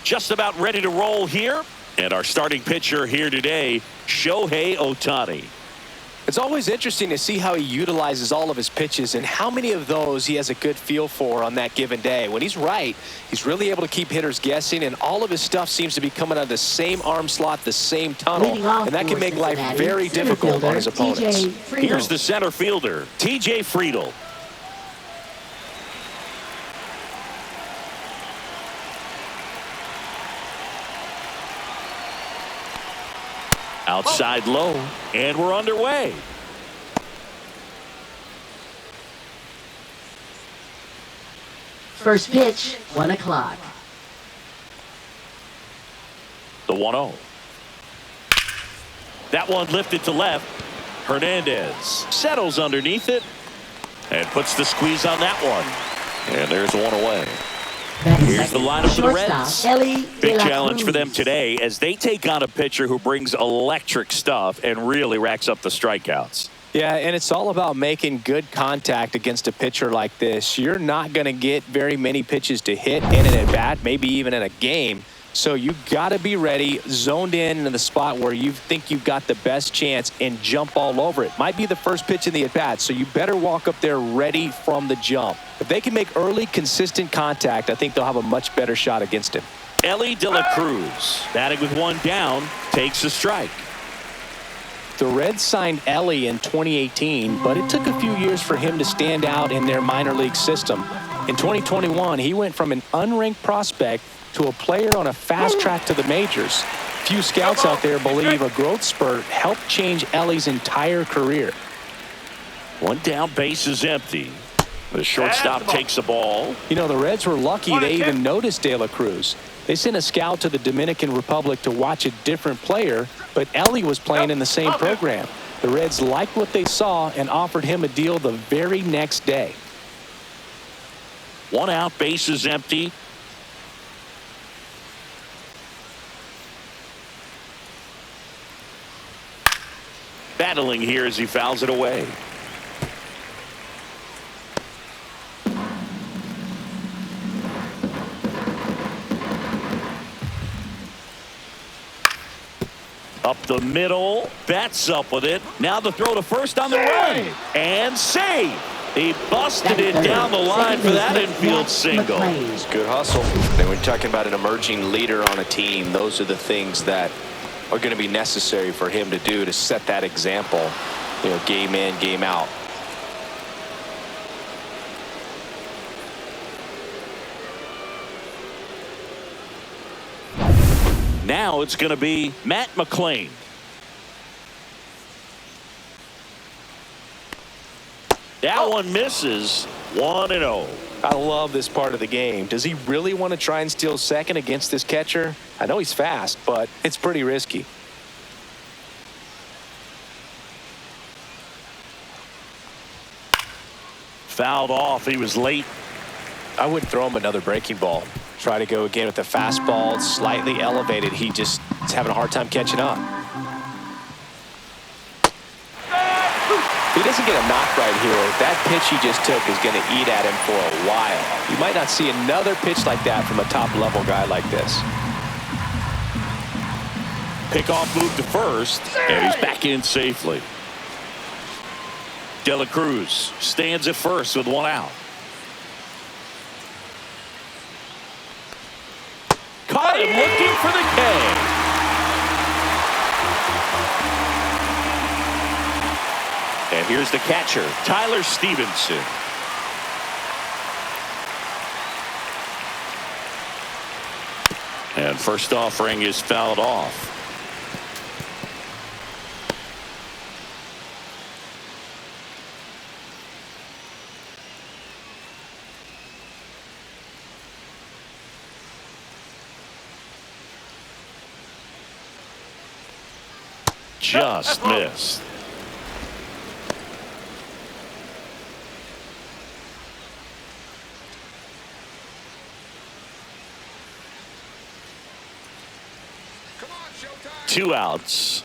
just about ready to roll here. And our starting pitcher here today, Shohei Ohtani. It's always interesting to see how he utilizes all of his pitches and how many of those he has a good feel for on that given day. When he's right, he's really able to keep hitters guessing, and all of his stuff seems to be coming out of the same arm slot, the same tunnel, and that can make life very difficult on his opponents. Here's the center fielder, TJ Friedl. Outside low, and we're underway. First pitch, 1 o'clock. The 1-0. That one lifted to left. Hernandez settles underneath it and puts the squeeze on that one. And there's one away. Here's the lineup for the Reds. Big challenge for them today as they take on a pitcher who brings electric stuff and really racks up the strikeouts. Yeah, and it's all about making good contact against a pitcher like this. You're not going to get very many pitches to hit in an at-bat, maybe even in a game. So you got to be ready, zoned in the spot where you think you've got the best chance and jump all over it. Might be the first pitch in the at-bat, so you better walk up there ready from the jump. If they can make early, consistent contact, I think they'll have a much better shot against him. Elly De La Cruz, batting with one down, takes a strike. The Reds signed Elly in 2018, but it took a few years for him to stand out in their minor league system. In 2021, he went from an unranked prospect to a player on a fast track to the majors. Few scouts out there believe a growth spurt helped change Elly's entire career. One down, base is empty. The shortstop takes the ball. You know, the Reds were lucky they even noticed De La Cruz. They sent a scout to the Dominican Republic to watch a different player, but Elly was playing in the same program. The Reds liked what they saw and offered him a deal the very next day. One out, base is empty. Battling here as he fouls it away. Up the middle, bats up with it. Now the throw to first on the run. And save. He busted it down the line for that infield single. Good hustle. And when you're talking about an emerging leader on a team, those are the things that are going to be necessary for him to do to set that example, you know, game in, game out. Now it's going to be Matt McClain. That one misses. 1-0. I love this part of the game. Does he really want to try and steal second against this catcher? I know he's fast, but it's pretty risky. Fouled off. He was late. I wouldn't throw him another breaking ball. Try to go again with the fastball, slightly elevated. He just is having a hard time catching up. If he doesn't get a knock right here, that pitch he just took is going to eat at him for a while. You might not see another pitch like that from a top-level guy like this. Pickoff move to first, and he's back in safely. De La Cruz stands at first with one out. Caught him looking for the K. And here's the catcher, Tyler Stevenson. And first offering is fouled off. Just missed. Two outs.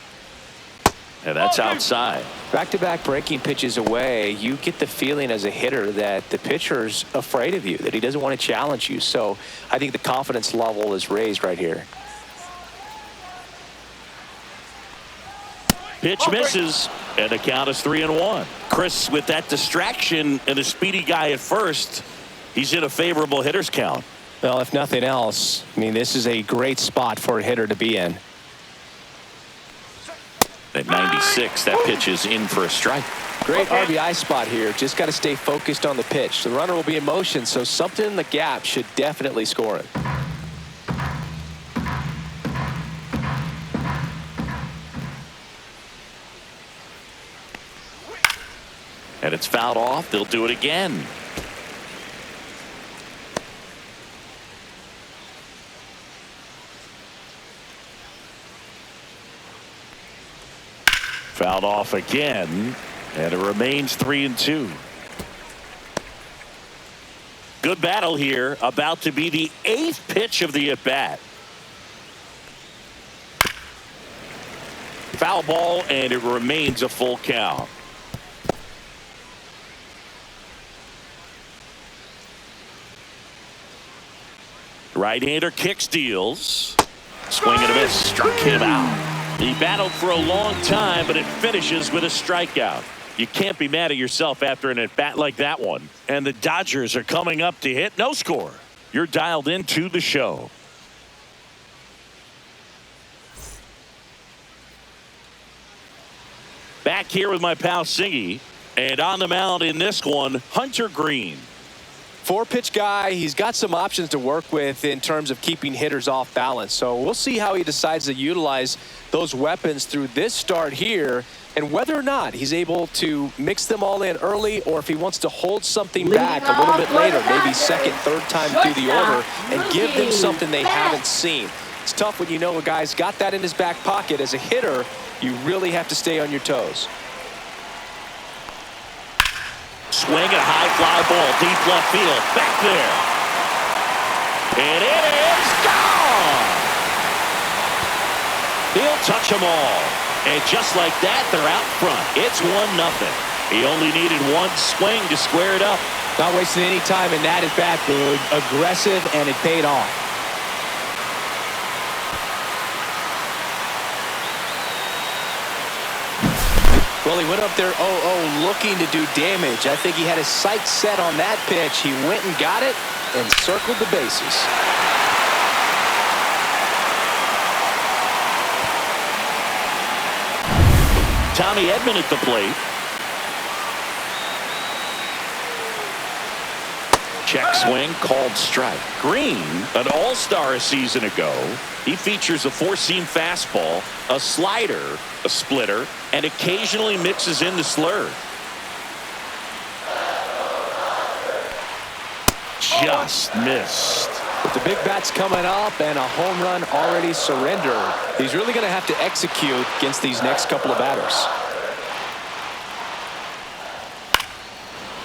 And that's outside. Back-to-back breaking pitches away, you get the feeling as a hitter that the pitcher's afraid of you, that he doesn't want to challenge you. So I think the confidence level is raised right here. Pitch misses, and the count is 3-1. Chris, with that distraction and a speedy guy at first, he's in a favorable hitter's count. Well, if nothing else, I mean, this is a great spot for a hitter to be in. At 96, that pitch is in for a strike. Great RBI spot here. Just got to stay focused on the pitch. The runner will be in motion, so something in the gap should definitely score it. And it's fouled off. They'll do it again. Fouled off again, and it remains 3-2. Good battle here. About to be the 8th pitch of the at-bat. Foul ball, and it remains a full count. Right-hander kicks, deals. Swing and a miss. Struck him out. He battled for a long time, but it finishes with a strikeout. You can't be mad at yourself after an at-bat like that one. And the Dodgers are coming up to hit no score. You're dialed into the show. Back here with my pal Singy. And on the mound in this one, Hunter Green. 4-pitch guy. He's got some options to work with in terms of keeping hitters off balance. So we'll see how he decides to utilize those weapons through this start here, and whether or not he's able to mix them all in early, or if he wants to hold something back a little bit later, maybe second, third time through the order, and give them something they haven't seen. It's tough when you know a guy's got that in his back pocket. As a hitter, you really have to stay on your toes. Swing and a high fly ball, deep left field, back there. And it is gone. He'll touch them all. And just like that, they're out front. It's 1-0. He only needed one swing to square it up. Not wasting any time in that at bat, Boog. Aggressive, and it paid off. Well, he went up there 0-0 looking to do damage. I think he had his sights set on that pitch. He went and got it and circled the bases. Tommy Edman at the plate. Check swing, called strike. Green, an all-star a season ago. He features a four-seam fastball, a slider, a splitter, and occasionally mixes in the slurve. Just missed. With the big bats coming up and a home run already surrendered, he's really going to have to execute against these next couple of batters.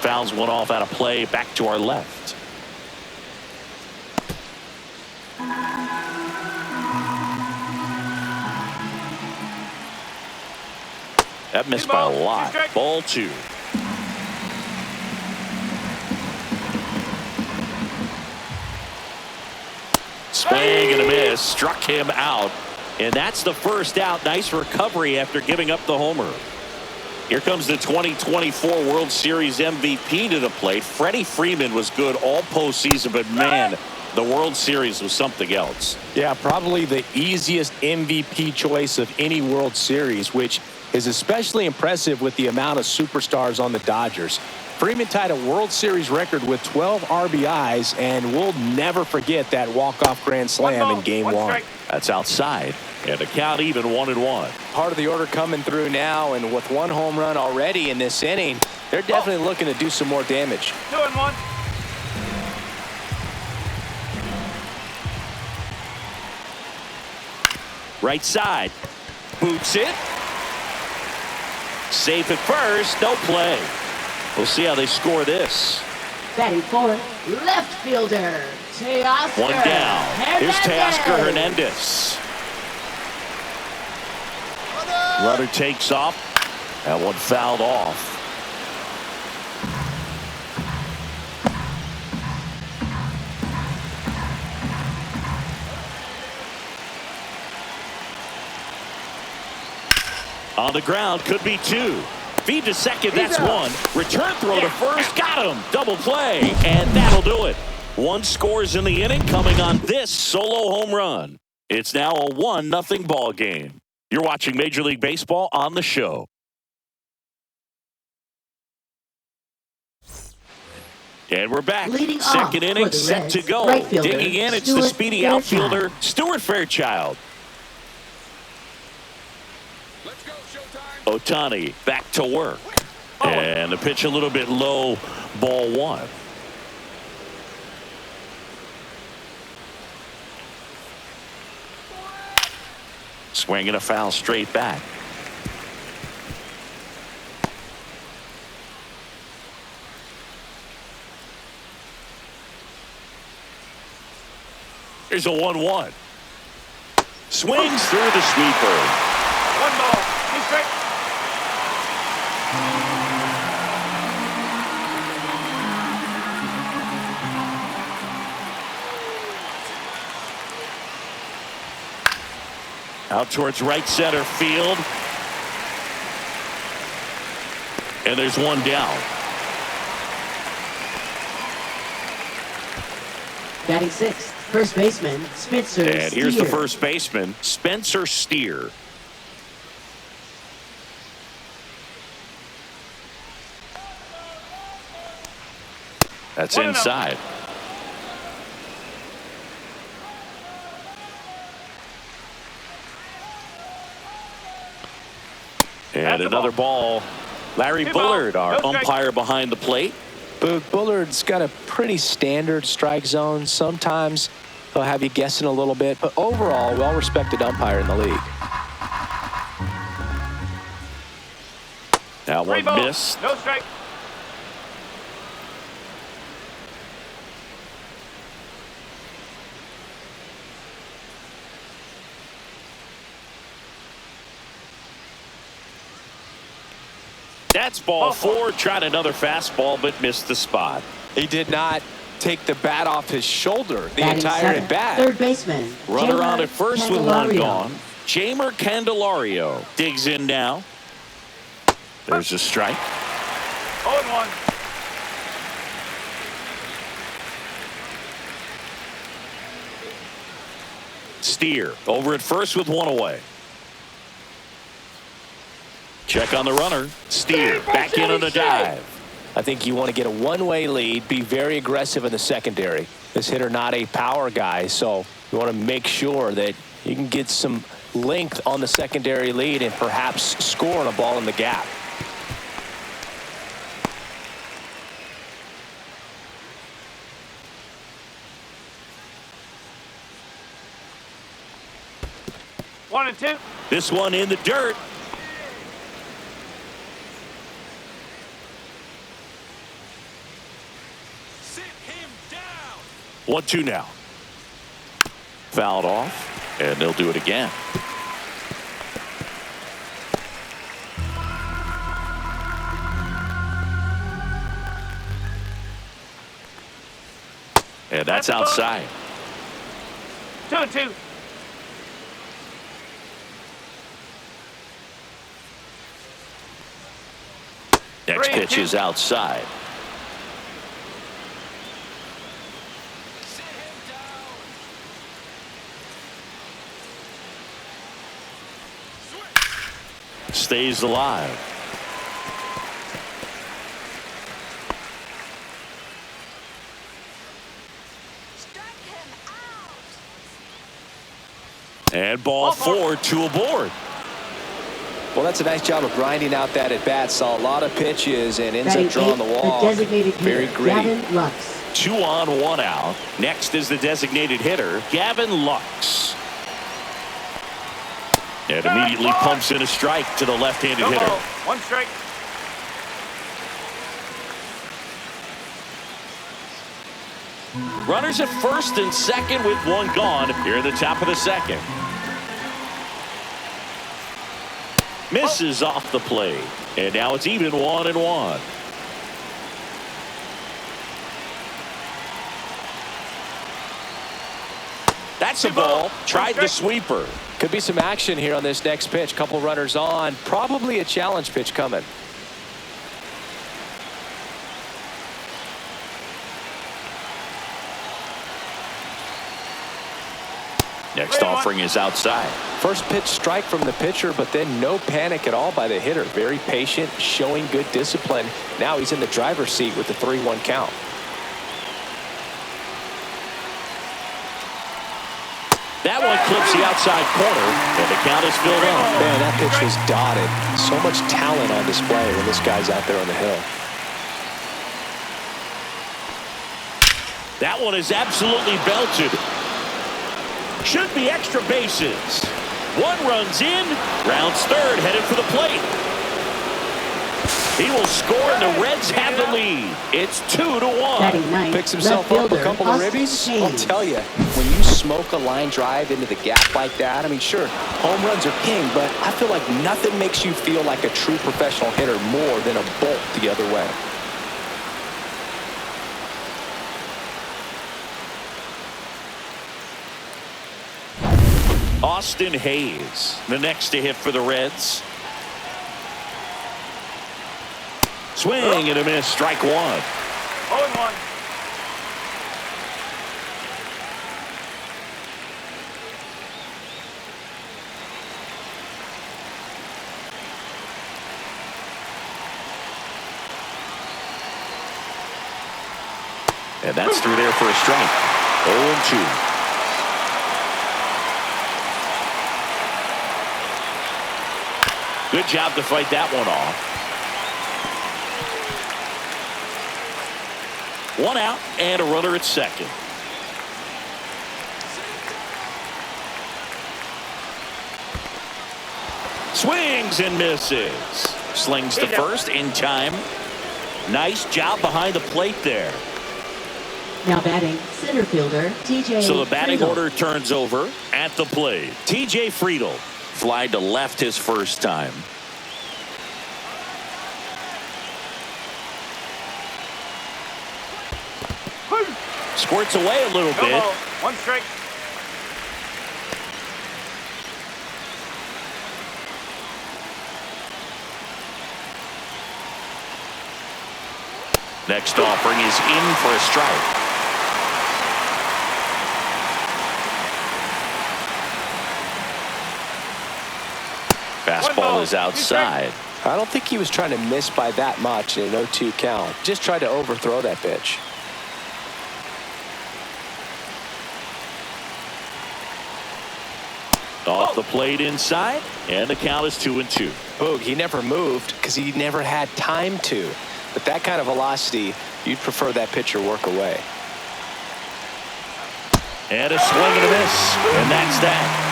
Fouls one off out of play, back to our left. That missed by a lot. Ball 2. Swing and a miss. Struck him out. And that's the first out. Nice recovery after giving up the homer. Here comes the 2024 World Series MVP to the plate. Freddie Freeman was good all postseason, but man, the World Series was something else. Yeah, probably the easiest MVP choice of any World Series, which is especially impressive with the amount of superstars on the Dodgers. Freeman tied a World Series record with 12 RBIs, and we'll never forget that walk-off grand slam in Game 1. That's outside, and the count even 1-1. Part of the order coming through now, and with one home run already in this inning, they're definitely looking to do some more damage. 2-1. Right side, boots it. Safe at first, no play. We'll see how they score this. Batting fourth, left fielder, Teoscar. One down. Here's Teoscar Hernandez. Runner takes off. That one fouled off. On the ground, could be two. Feed to second, that's one. Return throw to first, got him. Double play, and that'll do it. One scores in the inning coming on this solo home run. It's now a 1-0 ball game. You're watching Major League Baseball on the show. And we're back. Leading Second off inning for the set Reds, to go. right fielder, Digging in, it's Stuart the speedy Fairchild. outfielder, Stuart Fairchild. Ohtani back to work. And the pitch a little bit low, ball one. Swinging a foul straight back. Here's a 1-1. Swings through the sweeper. One ball. He's straight. Out towards right center field. And there's one down. Batting sixth, first baseman, Spencer And here's the Steer. first baseman, Spencer Steer. That's inside. And another ball. Larry Bullard, our umpire behind the plate. Bullard's got a pretty standard strike zone. Sometimes he'll have you guessing a little bit, but overall, well-respected umpire in the league. That one missed. No strike. That's ball four. Tried another fastball, but missed the spot. He did not take the bat off his shoulder the Batting entire seventh, at bat. third baseman, Runner on Jamer at first with one Candelario. gone. Jamer Candelario digs in now. There's a strike. 0-1. Steer over at first with one away. Check on the runner. Steer back in on a dive. I think you want to get a one-way lead, be very aggressive in the secondary. This hitter not a power guy, so you want to make sure that you can get some length on the secondary lead and perhaps score on a ball in the gap. One and two. This one in the dirt. Sit him down. 1-2 now. Fouled off, and they'll do it again. And that's outside. 2-2. Next 3-2. pitch is outside. Stays alive. And ball four, two aboard. Well, that's a nice job of grinding out that at bat. Saw a lot of pitches and ends Batting up drawing the eighth, wall. designated Very hitter, gritty. Gavin Lux. 2 on, 1 out. Next is the designated hitter, Gavin Lux. And immediately pumps in a strike to the left-handed No hitter. ball. One strike. Runners at first and second with one gone here at the top of the second. Misses off the plate. And now it's even 1-1. That's a ball. Tried the sweeper. Could be some action here on this next pitch. Couple runners on. Probably a challenge pitch coming. Next offering is outside. First pitch strike from the pitcher, but then no panic at all by the hitter. Very patient, showing good discipline. Now he's in the driver's seat with the 3-1 count. That one clips the outside corner, and the count is filled up. Man, that pitch was dotted. So much talent on display when this guy's out there on the hill. That one is absolutely belted. Should be extra bases. One runs in. Rounds third, headed for the plate. He will score, and the Reds have the lead. It's 2-1. Picks himself up a couple of ribbies. I'll tell you, when you smoke a line drive into the gap like that, I mean, sure, home runs are king, but I feel like nothing makes you feel like a true professional hitter more than a bolt the other way. Austin Hayes, the next to hit for the Reds. Swing and a miss, strike one. 0-1. And that's through there for a strike. 0-2. Good job to fight that one off. One out and a runner at second. Swings and misses. Slings to first in time. Nice job behind the plate there. Now batting, center fielder, TJ. So the batting Friedel. order turns over at the plate. TJ Friedel. Flied to left his first time. Squirts away a little bit. One strike. Next offering is in for a strike. Fastball is outside. I don't think he was trying to miss by that much in an 0-2 count. Just tried to overthrow that pitch. Off the plate inside, and the count is 2-2. Boog, he never moved because he never had time to. But that kind of velocity, you'd prefer that pitcher work away. And a swing and a miss, and that's that.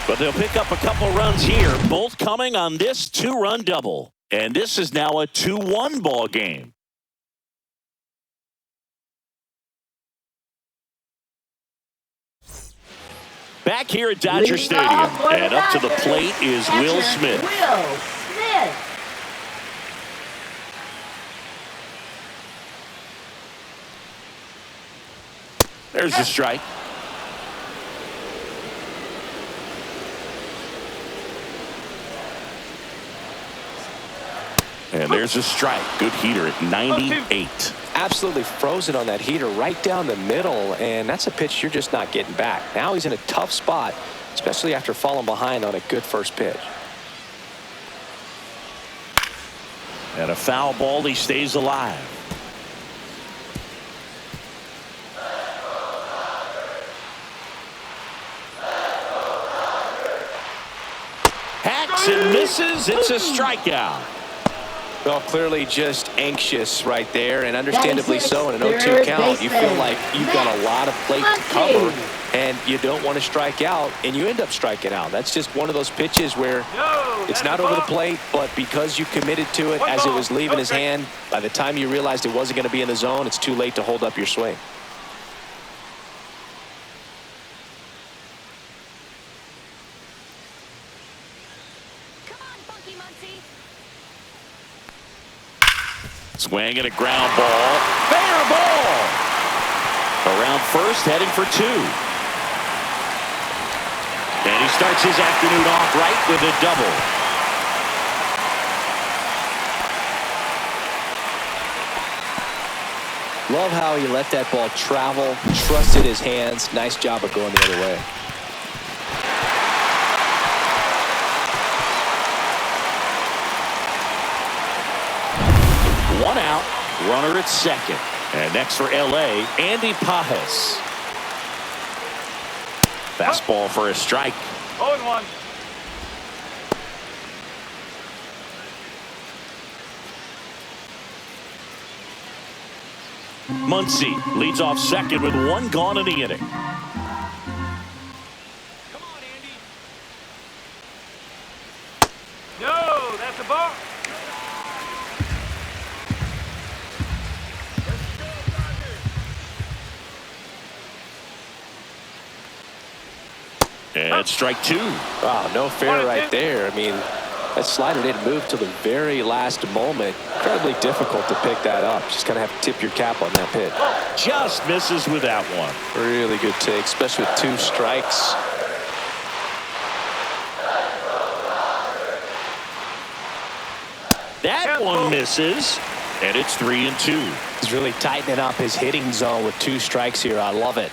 But they'll pick up a couple runs here, both coming on this two-run double. And this is now a 2-1 ball game. Back here at Dodger Stadium, and up to the plate is Will Smith. Will Smith. There's the strike. And there's a strike. Good heater at 98. Absolutely frozen on that heater right down the middle, and that's a pitch you're just not getting back. Now he's in a tough spot, especially after falling behind on a good first pitch. And a foul ball, he stays alive. Hacks and misses. It's a strikeout. Well, clearly just anxious right there, and understandably so in an 0-2 count. You feel like you've got a lot of plate to cover, and you don't want to strike out, and you end up striking out. That's just one of those pitches where it's not over the plate, but because you committed to it as it was leaving his hand, by the time you realized it wasn't going to be in the zone, it's too late to hold up your swing. Swing and a ground ball. Fair ball. Around first, heading for two. And he starts his afternoon off right with a double. Love how he let that ball travel, trusted his hands. Nice job of going the other way. One out, runner at second. And next for LA, Andy Pajes. Fastball for a strike. 0-1. Muncy leads off second with one gone in the inning. Come on, Andy. No, that's a ball. And strike two. Wow, no fair right there. I mean, that slider didn't move till the very last moment. Incredibly difficult to pick that up. Just kind of have to tip your cap on that pitch. Just misses with that one. Really good take, especially with two strikes. That one misses, and it's 3-2. He's really tightening up his hitting zone with two strikes here. I love it.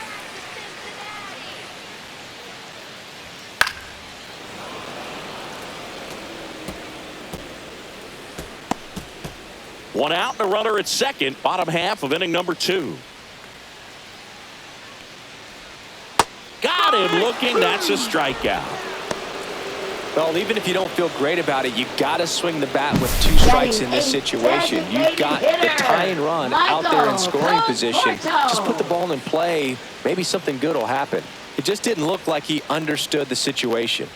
One out and a runner at second, bottom half of inning number 2. Got him looking. That's a strikeout. Well, even if you don't feel great about it, you got to swing the bat with two strikes in this situation. You've got the tying run out there in scoring position. Just put the ball in play. Maybe something good will happen. It just didn't look like he understood the situation.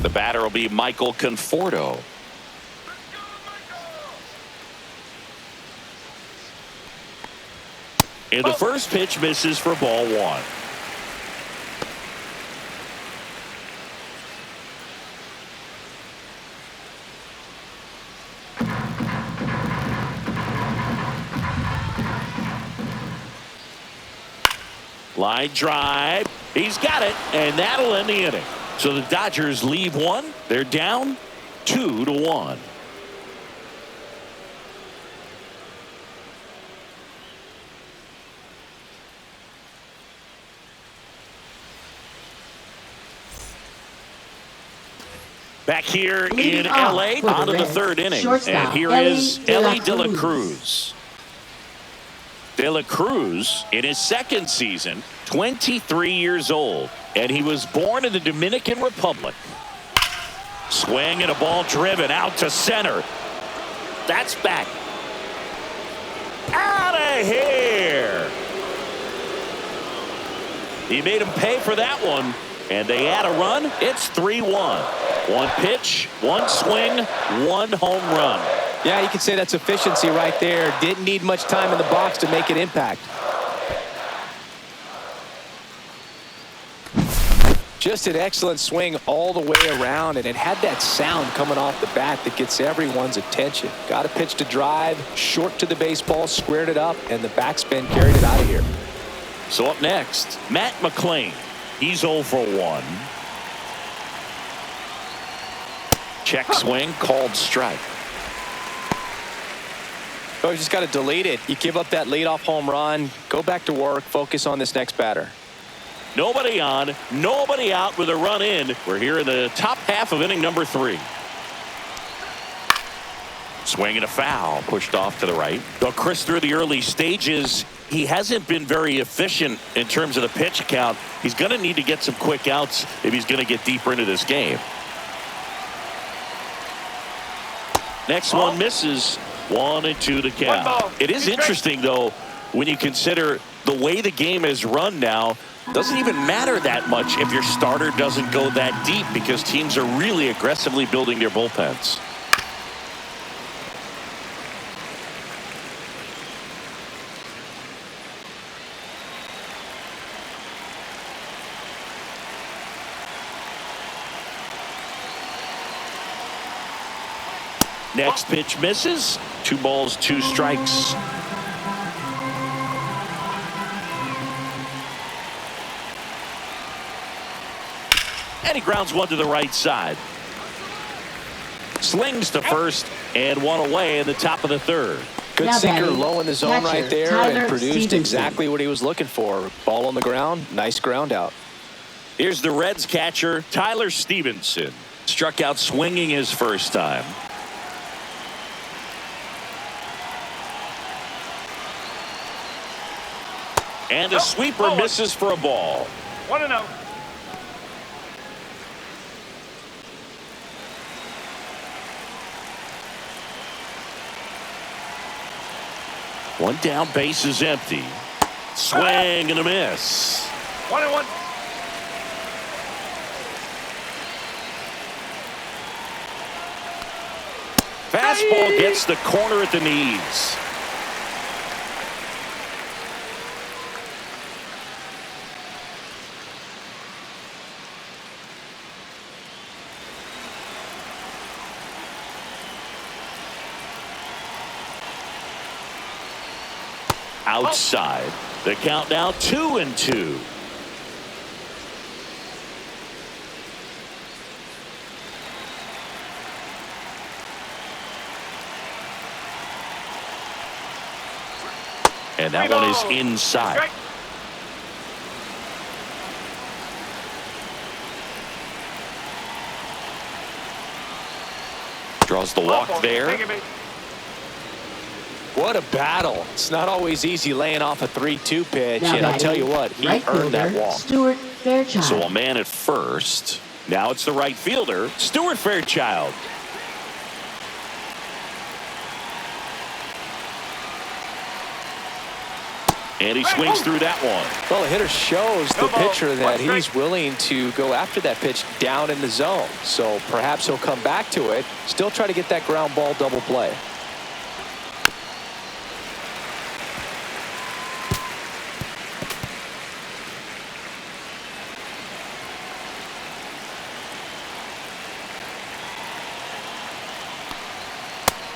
The batter will be Michael Conforto. And the first pitch misses for ball one. Line drive. He's got it, and that'll end the inning. So the Dodgers leave one. They're down 2-1. Back here in LA, on to the third inning. And here is Ellie De La Cruz. De La Cruz, in his second season, 23 years old, and he was born in the Dominican Republic. Swing and a ball driven out to center. That's back. Out of here. He made him pay for that one, and they add a run. It's 3-1. One pitch, one swing, one home run. Yeah, you can say that's efficiency right there. Didn't need much time in the box to make an impact. Just an excellent swing all the way around, and it had that sound coming off the bat that gets everyone's attention. Got a pitch to drive, short to the baseball, squared it up, and the backspin carried it out of here. So up next, Matt McClain. He's 0 for 1. Check swing, called strike. Oh, you just got to delete it. You give up that leadoff home run, go back to work, focus on this next batter. Nobody on, nobody out with a run in. We're here in the top half of inning number 3. Swing and a foul, pushed off to the right. Well, Chris, through the early stages, he hasn't been very efficient in terms of the pitch count. He's going to need to get some quick outs if he's going to get deeper into this game. Next one misses. 1-2 the count. It is interesting, though, when you consider the way the game is run now. Doesn't even matter that much if your starter doesn't go that deep, because teams are really aggressively building their bullpens. Next pitch misses. 2 balls, 2 strikes. And he grounds one to the right side. Slings to first and one away in the top of the 3rd. Good Now sinker batting, low in the zone catcher, right there Tyler and produced Stevenson. exactly what he was looking for. Ball on the ground, nice ground out. Here's the Reds catcher, Tyler Stevenson. Struck out swinging his first time. And a sweeper misses for a ball. 1-0. One down, base is empty. Swing and a miss. 1-1. Fastball gets the corner at the knees. Outside. The count now 2-2. And that one is inside. Strike. Draws the walk there. Take it, baby. What a battle. It's not always easy laying off a 3-2 pitch, Now and I'll batting, tell you what, he right earned that fielder, walk. Stuart Fairchild. So a man at first. Now it's the right fielder, Stuart Fairchild. And he swings through that one. Well, the hitter shows the No ball, pitcher one that strike. he's willing to go after that pitch down in the zone. So perhaps he'll come back to it, still try to get that ground ball double play.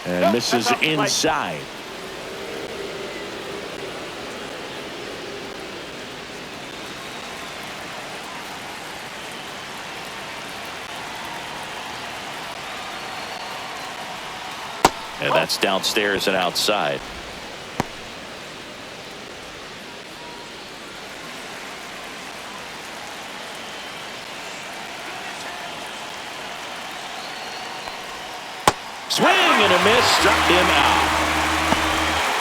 And misses inside. And that's downstairs and outside. Swing and a miss, struck him out.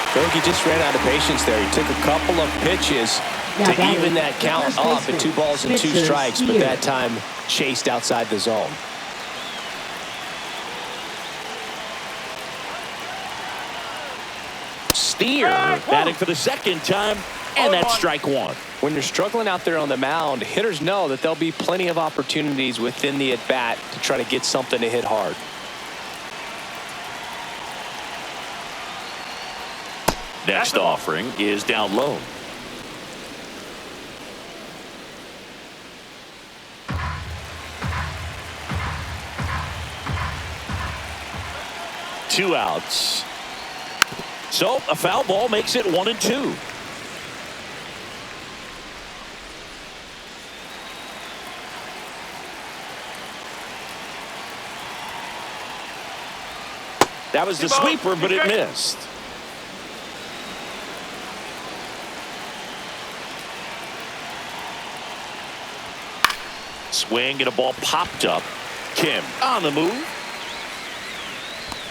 I think he just ran out of patience there. He took a couple of pitches Now to batting, even that the count first up at baseman, 2 balls and 2 Spencer strikes, but Steer. that time chased outside the zone. Steer batting for the second time, and that's strike 1. When you're struggling out there on the mound, hitters know that there'll be plenty of opportunities within the at-bat to try to get something to hit hard. Next offering is down low. Two outs. So a foul ball makes it 1-2. That was the sweeper, but it missed. Swing and a ball popped up. Kim on the move.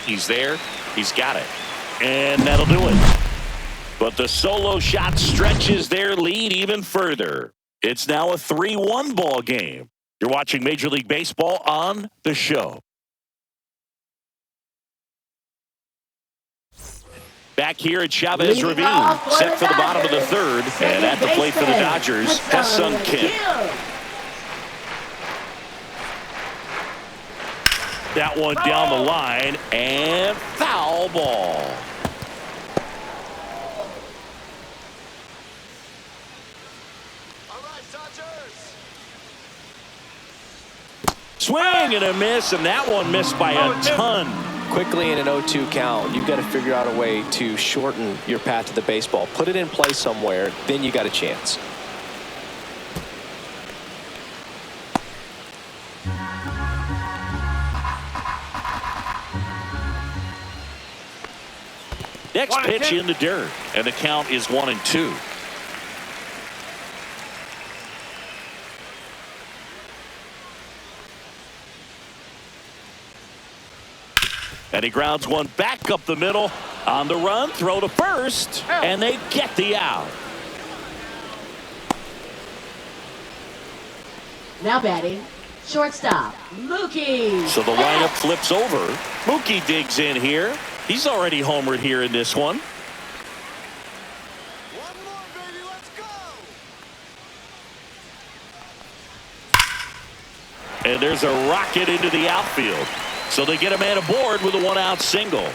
He's there. He's got it. And that'll do it. But the solo shot stretches their lead even further. It's now a 3-1 ball game. You're watching Major League Baseball on The Show. Back here at Chavez Leading Ravine, off for set the for the bottom of the Dodgers. 3rd. And at the plate for the Dodgers, Hassan Kim. That one down the line, and foul ball. Swing and a miss, and that one missed by a ton. quickly in an 0-2 count, you've got to figure out a way to shorten your path to the baseball. Put it in play somewhere, then you got a chance. Next pitch in the dirt, and the count is 1-2. And he grounds one back up the middle. On the run, throw to first, and they get the out. Now batting, shortstop, Mookie. So the lineup flips over. Mookie digs in here. He's already homered here in this one. One more, baby, let's go. And there's a rocket into the outfield. So they get a man aboard with a one-out single.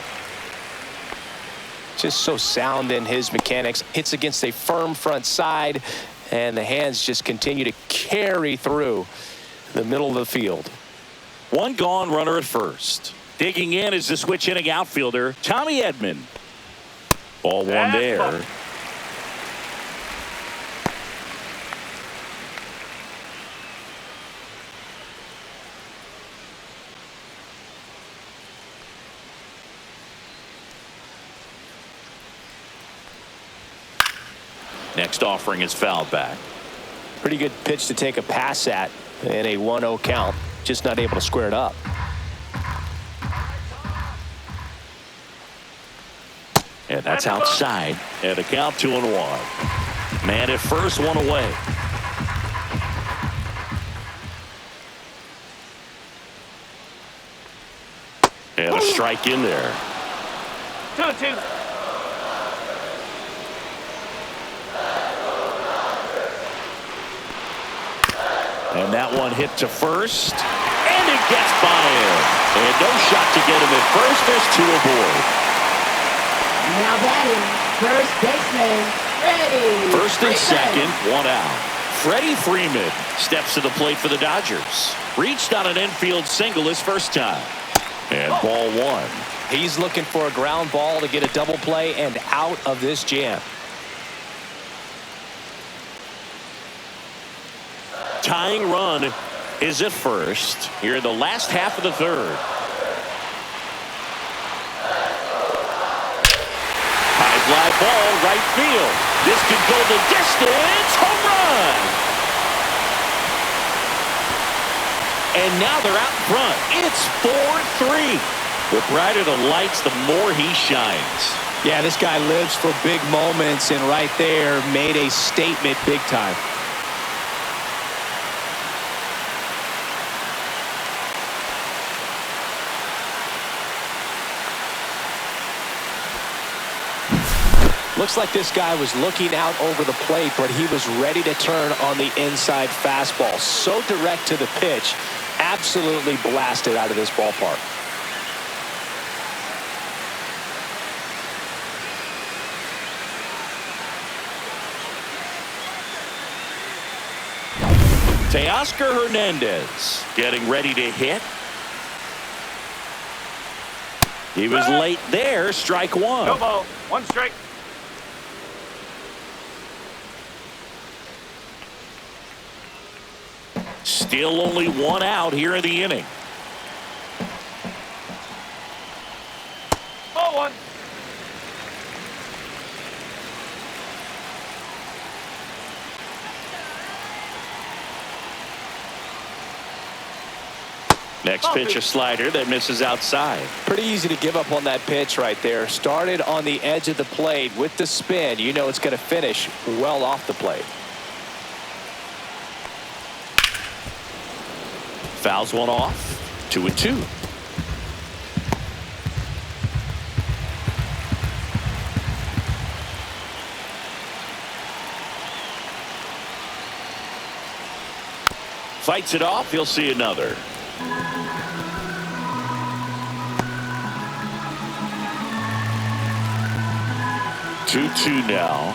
Just so sound in his mechanics. Hits against a firm front side, and the hands just continue to carry through the middle of the field. One gone, runner at first. Digging in is the switch inning outfielder, Tommy Edman. Ball one there. Next offering is fouled back. Pretty good pitch to take a pass at in a 1-0 count. Just not able to square it up. And that's outside. And the count 2-1. Man at first, one away. And a strike in there. 2-2. And that one hit to first. And it gets by him. And no shot to get him at first. There's two aboard. Now batting, first baseman, Freddie. First and Freeman. second, one out. Freddie Freeman steps to the plate for the Dodgers. Reached on an infield single his first time. And ball one. He's looking for a ground ball to get a double play and out of this jam. Tying run is at first here in the last half of the third. High fly ball, right field. This could go the distance. Home run. And now they're out in front. It's 4-3. The brighter the lights, the more he shines. Yeah, this guy lives for big moments, and right there made a statement big time. Looks like this guy was looking out over the plate, but he was ready to turn on the inside fastball. So direct to the pitch, absolutely blasted out of this ballpark. Teoscar Hernandez getting ready to hit. He was late there, strike one. No ball, one strike. Still only one out here in the inning. Ball one. Next pitch, a slider that misses outside. Pretty easy to give up on that pitch right there. Started on the edge of the plate with the spin. You know it's going to finish well off the plate. Fouls one off. 2-2. Fights it off. He'll see another. Two now.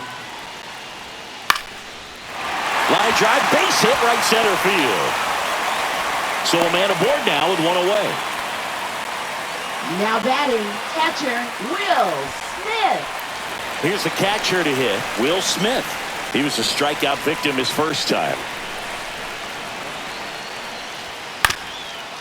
Line drive, base hit, right center field. So a man aboard now with one away. Now batting, catcher, Will Smith. Here's the catcher to hit, Will Smith. He was a strikeout victim his first time.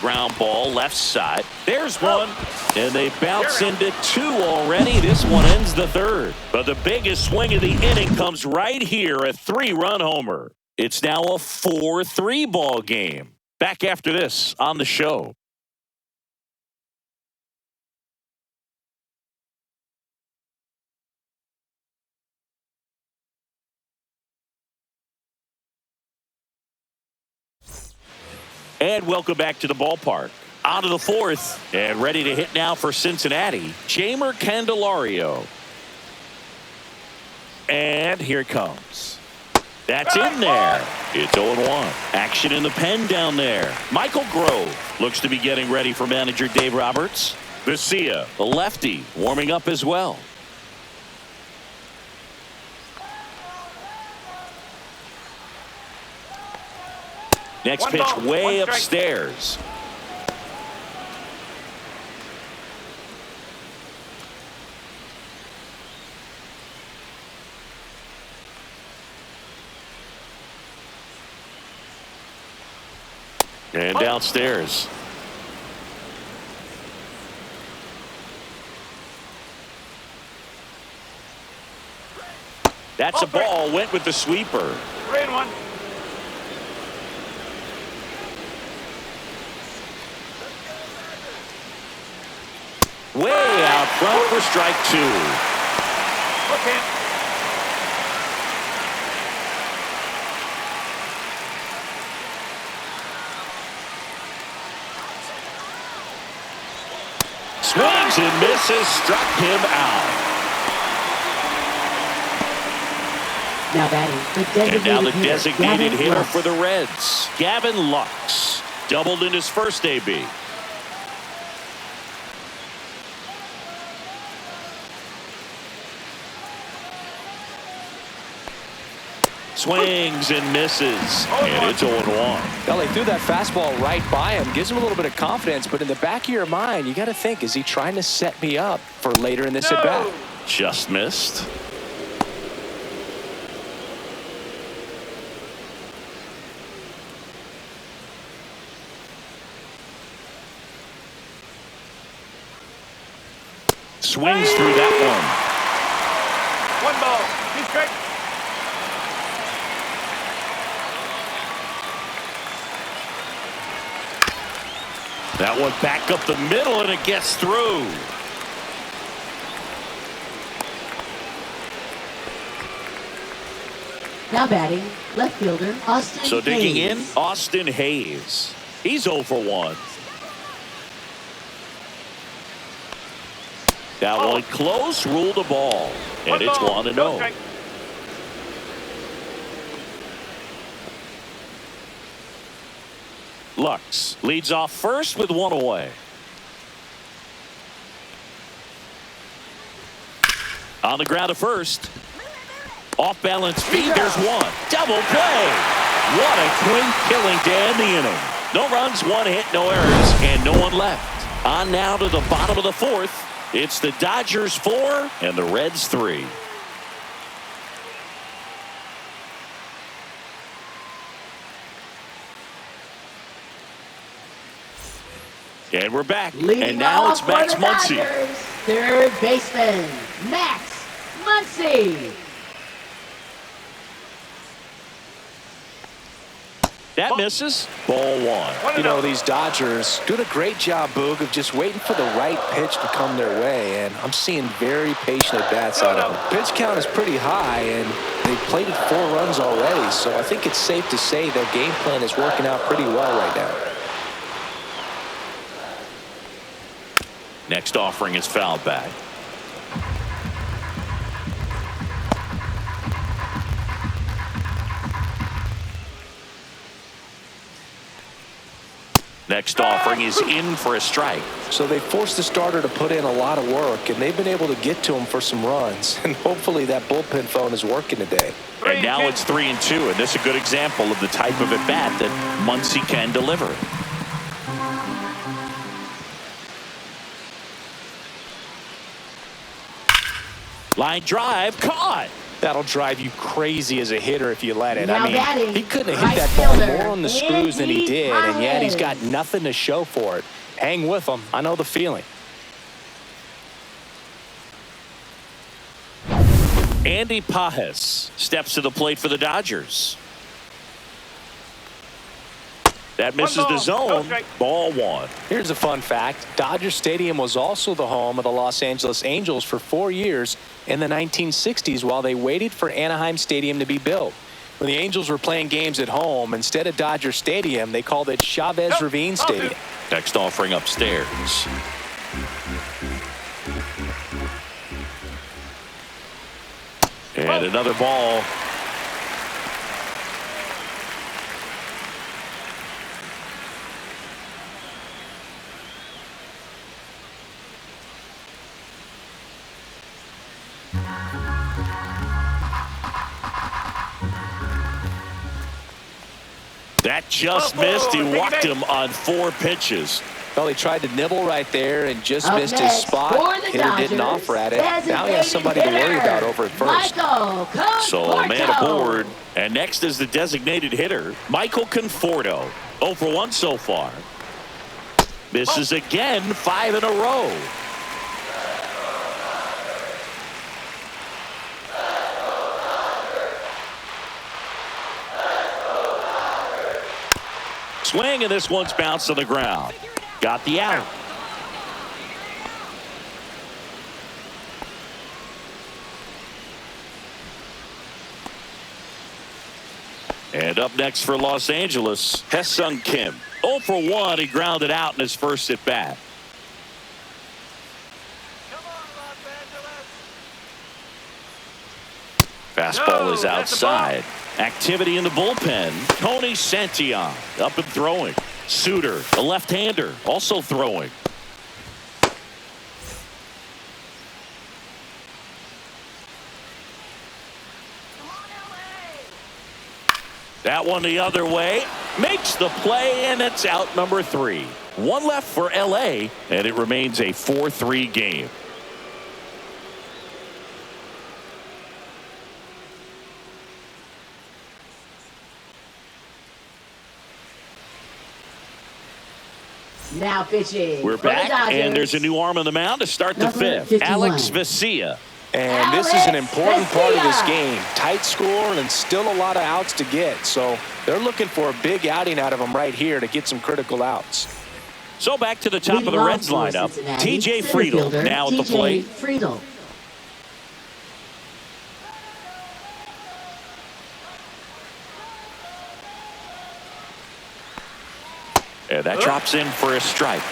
Ground ball left side. There's one. And they bounce into two already. This one ends the third. But the biggest swing of the inning comes right here, a 3-run homer. It's now a 4-3 ball game. Back after this on the show. And welcome back to the ballpark. On to the fourth, and ready to hit now for Cincinnati, Jeimer Candelario. And here it comes. That's in there. It's 0-1. Action in the pen down there. Michael Grove looks to be getting ready for manager Dave Roberts. Vesia, the lefty, warming up as well. Next pitch way upstairs. And downstairs. That's a ball. Went with the sweeper. 3-1. Way out front for strike two. Okay. Swings and misses, struck him out. Now batting, And now the designated hitter Lux. for the Reds, Gavin Lux. Doubled in his first AB. Swings and misses, and it's 0-1. Well, he threw that fastball right by him, gives him a little bit of confidence, but in the back of your mind, you got to think, is he trying to set me up for later in this at-bat? Just missed. Swings through that one. 1 ball, 2 strikes. That one back up the middle, and it gets through. Now batting, left fielder, Austin So digging in, Hayes. Austin Hayes. He's 0 for 1. That one close, ruled the ball. And it's 1-0. Lux leads off first with 1 away. On the ground to first. Off balance feed, there's one. Double play. What a quick killing to end the inning. No runs, 1 hit, no errors, and no one left. On now to the bottom of the fourth. It's the Dodgers 4 and the Reds 3. And we're back. Leading And now it's off for Max the Muncy. Dodgers, third baseman, Max Muncy. That misses. Ball 1. You know, these Dodgers doing a great job, Boog, of just waiting for the right pitch to come their way, and I'm seeing very patient at-bats out of them. Pitch count is pretty high, and they've played it 4 runs already, so I think it's safe to say their game plan is working out pretty well right now. Next offering is fouled back. Next offering is in for a strike. So they forced the starter to put in a lot of work, and they've been able to get to him for some runs. And hopefully that bullpen phone is working today. And now it's 3-2, and this is a good example of the type of at-bat that Muncy can deliver. Line drive, caught. That'll drive you crazy as a hitter if you let it. Now I mean, batting, he couldn't have right hit that ball fielder, more on the screws than he Andy did, and yet he's got Paez. nothing to show for it. Hang with him. I know the feeling. Andy Paez steps to the plate for the Dodgers. That misses the zone. Ball one. Here's a fun fact. Dodger Stadium was also the home of the Los Angeles Angels for 4 years in the 1960s while they waited for Anaheim Stadium to be built. When the Angels were playing games at home, instead of Dodger Stadium, they called it Chavez Ravine Stadium. Next offering upstairs. And another ball. That just missed. He walked him on 4 pitches. Well, he tried to nibble right there and just Up missed his next spot. for the Hitter didn't Dodgers, offer at it. Now he has somebody to worry about over at first. Michael So a man Conforto. aboard. And next is the designated hitter, Michael Conforto. 0 for 1 so far. Misses again, 5 in a row. Swing, and this one's bounced to the ground. Got the out. And up next for Los Angeles, Hesung Kim. 0 for 1, he grounded out in his first at bat. Come on, Los Angeles. Fastball is No, that's a ball. outside. Activity in the bullpen. Tony Santillan up and throwing. Suter, the left-hander, also throwing. That one the other way. Makes the play, and it's out number 3. 1 left for L.A., and it remains a 4-3 game. Now pitching. We're for the back, Dodgers. and there's a new arm on the mound to start the Number 5th. 51. Alex Vesia. And this is an Alex important part of this Vesia. game. Tight score and still a lot of outs to get. So they're looking for a big outing out of them right here to get some critical outs. So back to the top of the Leading Reds off for lineup. Cincinnati, T.J. center Friedel fielder, now at the T.J. plate. Friedel. And that drops in for a strike.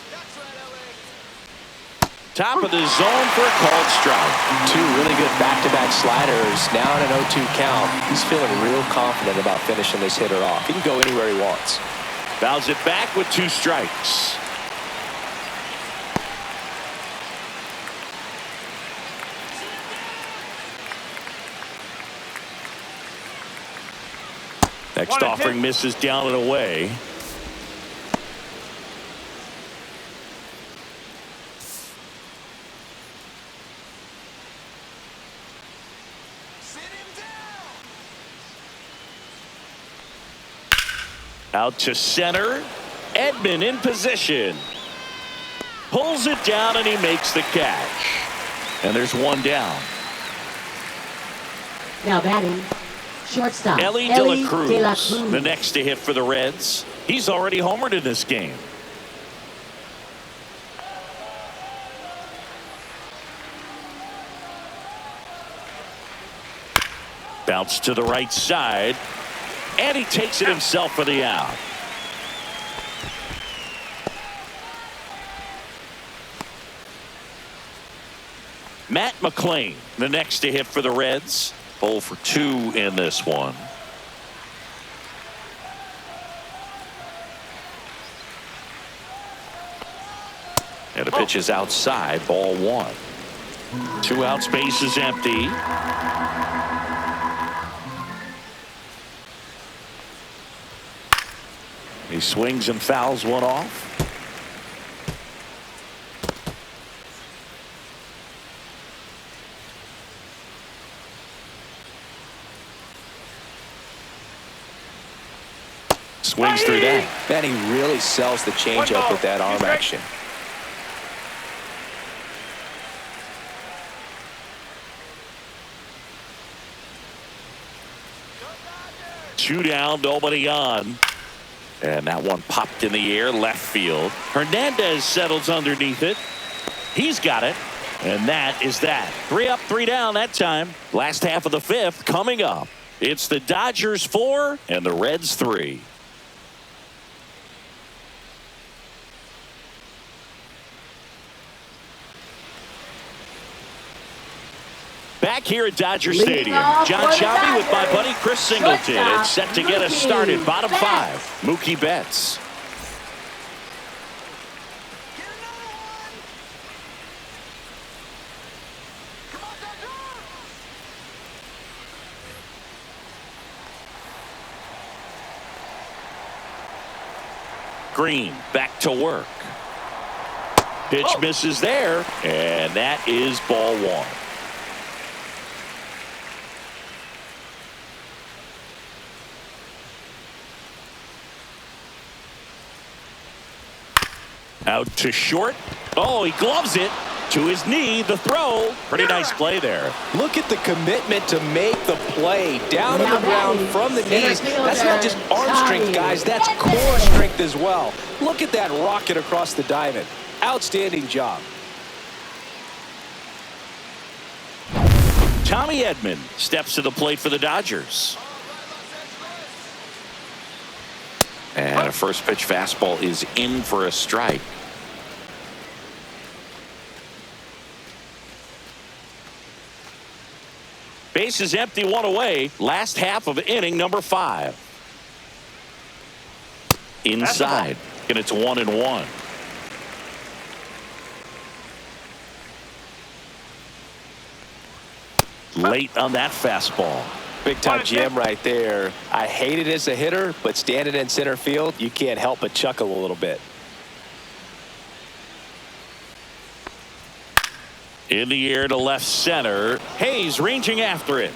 That's right, LA. Top of the zone for a called strike. 2 really good back-to-back sliders. Now in an 0-2 count. He's feeling real confident about finishing this hitter off. He can go anywhere he wants. Fouls it back with 2 strikes. Next 1-2. offering misses down and away. Sit him down. Out to center. Edman in position. Pulls it down, and he makes the catch. And there's 1 down. Now batting. Shortstop. Ellie De La Cruz, the next to hit for the Reds. He's already homered in this game. Bounce to the right side, and he takes it himself for the out. Matt McClain, the next to hit for the Reds. 0 for 2 in this one. And the pitch is outside, ball 1. 2 outs, base is empty. He swings and fouls one off. Swings through that. Man, he really sells the changeup with that arm action. Two down, nobody on. And that one popped in the air, left field. Hernandez settles underneath it. He's got it. And that is that. 3 up, 3 down that time. Last half of the 5th coming up. It's the Dodgers 4 and the Reds 3. Back here at Dodger Stadium, John Shelby with my buddy Chris Singleton. It's set to get us started. Bottom 5, Mookie Betts. Green back to work. Pitch misses there, and that is ball 1. Out to short. Oh, he gloves it to his knee. The throw. Pretty nice play there. Look at the commitment to make the play down on the ground from the knees. That's not just arm strength, guys. That's core strength as well. Look at that rocket across the diamond. Outstanding job. Tommy Edman steps to the plate for the Dodgers. And a first pitch fastball is in for a strike. Base is empty, 1 away. Last half of inning number 5. Inside, and it's 1-1. Late on that fastball. Big time GM right there. I hate it as a hitter, but standing in center field, you can't help but chuckle a little bit. In the air to left center. Hayes ranging after it.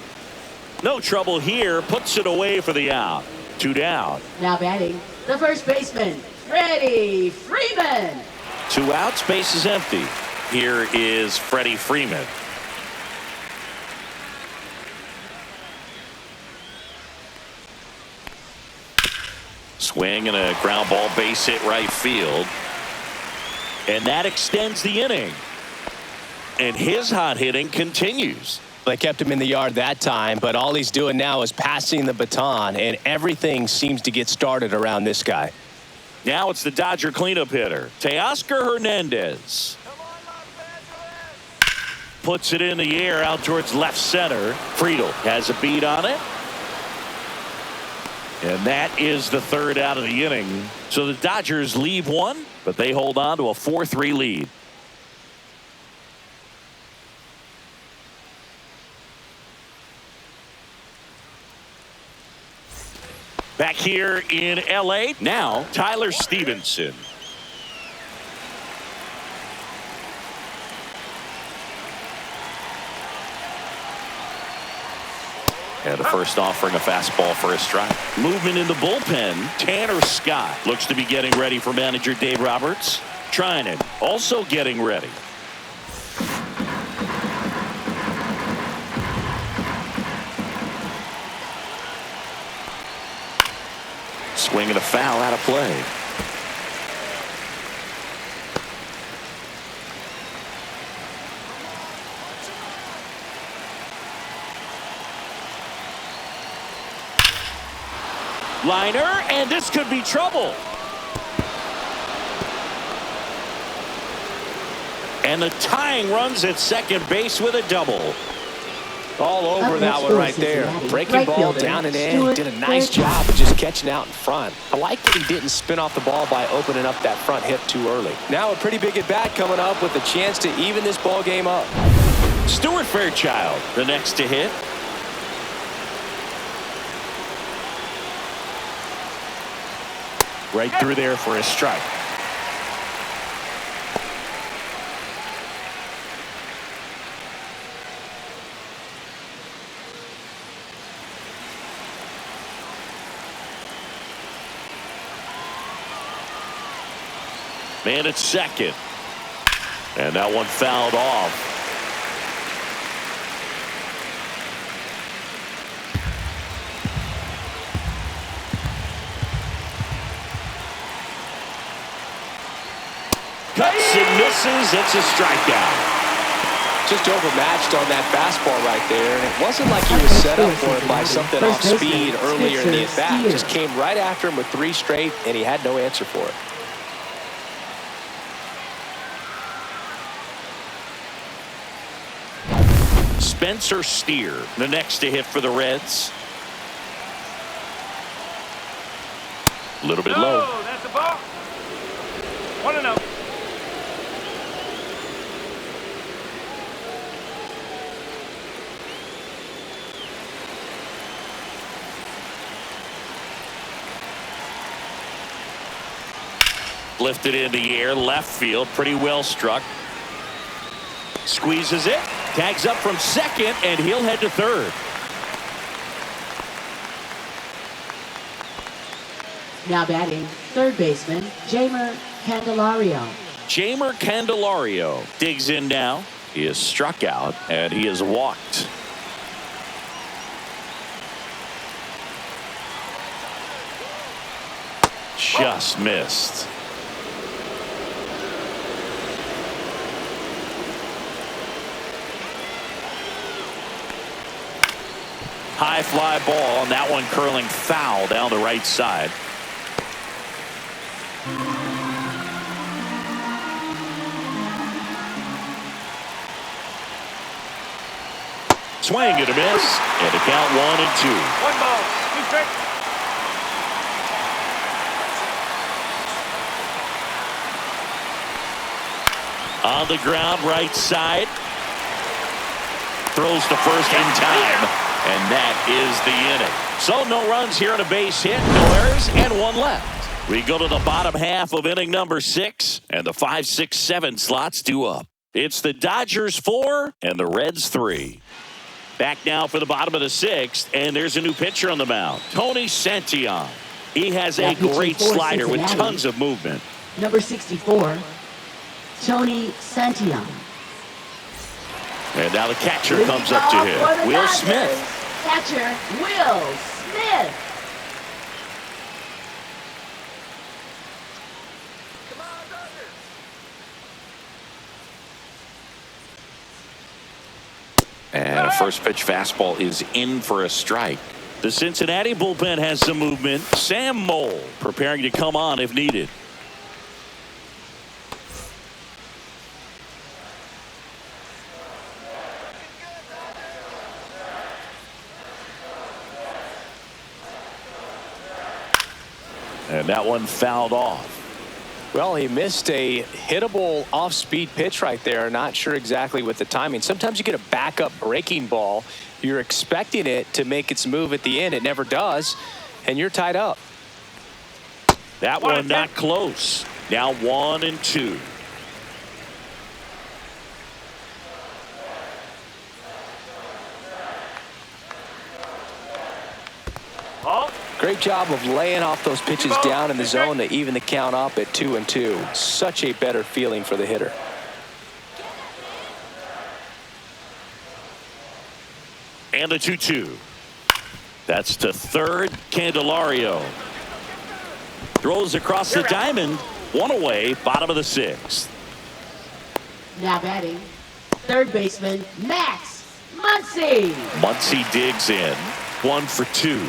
No trouble here. Puts it away for the out. 2 down. Now batting, the first baseman, Freddie Freeman. 2 outs, base is empty. Here is Freddie Freeman. Swing and a ground ball, base hit right field. And that extends the inning. And his hot hitting continues. They kept him in the yard that time, but all he's doing now is passing the baton, and everything seems to get started around this guy. Now it's the Dodger cleanup hitter, Teoscar Hernandez. Puts it in the air out towards left center. Friedel has a beat on it. And that is the 3rd out of the inning. So the Dodgers leave 1, but they hold on to a 4-3 lead. Back here in L.A. now, Tyler Stevenson. And the first offering a fastball for a strike. Movement in the bullpen. Tanner Scott looks to be getting ready for manager Dave Roberts. Trinan also getting ready. Swing and a foul out of play. Liner, and this could be trouble. And the tying runs at second base with a double. All over that one right there. Breaking ball down and in. Did a nice job of just catching out in front. I like that he didn't spin off the ball by opening up that front hip too early. Now a pretty big at bat coming up with a chance to even this ball game up. Stuart Fairchild, the next to hit. Right through there for a strike. Man at second. And that one fouled off. Cuts and misses. It's a strikeout. Just overmatched on that fastball right there. And it wasn't like he was set up for it by something off speed earlier in the at-bat. Just came right after him with 3 straight, and he had no answer for it. Spencer Steer, the next to hit for the Reds. A little bit low. That's the ball. 1-0. Lifted in the air, left field, pretty well struck. Squeezes it, tags up from second, and he'll head to third. Now batting, third baseman, Jeimer Candelario. Jeimer Candelario digs in now. He is struck out, and he is walked. Just missed. High fly ball, and that one curling foul down the right side. Swing and a miss, and the count 1-2. 1 ball, 2 strikes. On the ground, right side. Throws to first in time, and that is the inning. So no runs here on a base hit, no errors, and 1 left. We go to the bottom half of inning number 6, and the 5, 6, 7 slots due up. It's the Dodgers 4 and the Reds 3. Back now for the bottom of the 6th, and there's a new pitcher on the mound, Tony Santillan. He has a great slider with tons of movement. Number 64, Tony Santillan. And now the catcher comes up to hit, Will Smith. Catcher, Will Smith. Come on, Dodgers. And a first pitch fastball is in for a strike. The Cincinnati bullpen has some movement. Sam Mole preparing to come on if needed. And that one fouled off. Well, he missed a hittable off-speed pitch right there. Not sure exactly with the timing. Sometimes you get a backup breaking ball. You're expecting it to make its move at the end. It never does, and you're tied up. That one not close. Now 1-2. Ball. Great job of laying off those pitches down in the zone to even the count up at 2-2. Such a better feeling for the hitter. And the 2-2. That's to third, Candelario. Throws across the diamond. 1 away, bottom of the 6th. Now batting, third baseman, Max Muncy. Muncy digs in. 1 for 2.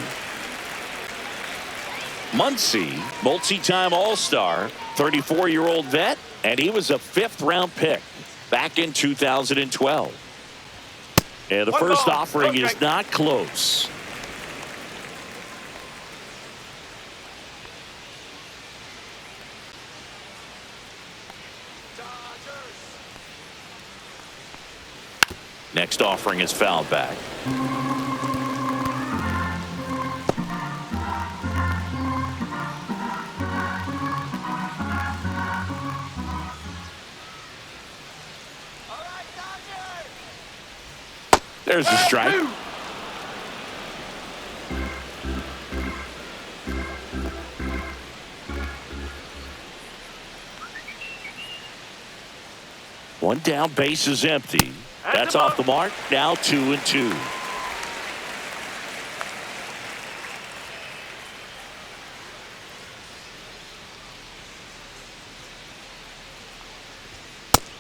Muncy, multi-time All-Star, 34-year-old vet, and he was a 5th-round pick back in 2012. And the first offering is not close. Next offering is fouled back. There's the strike. One down, base is empty. That's off the mark. Now 2-2.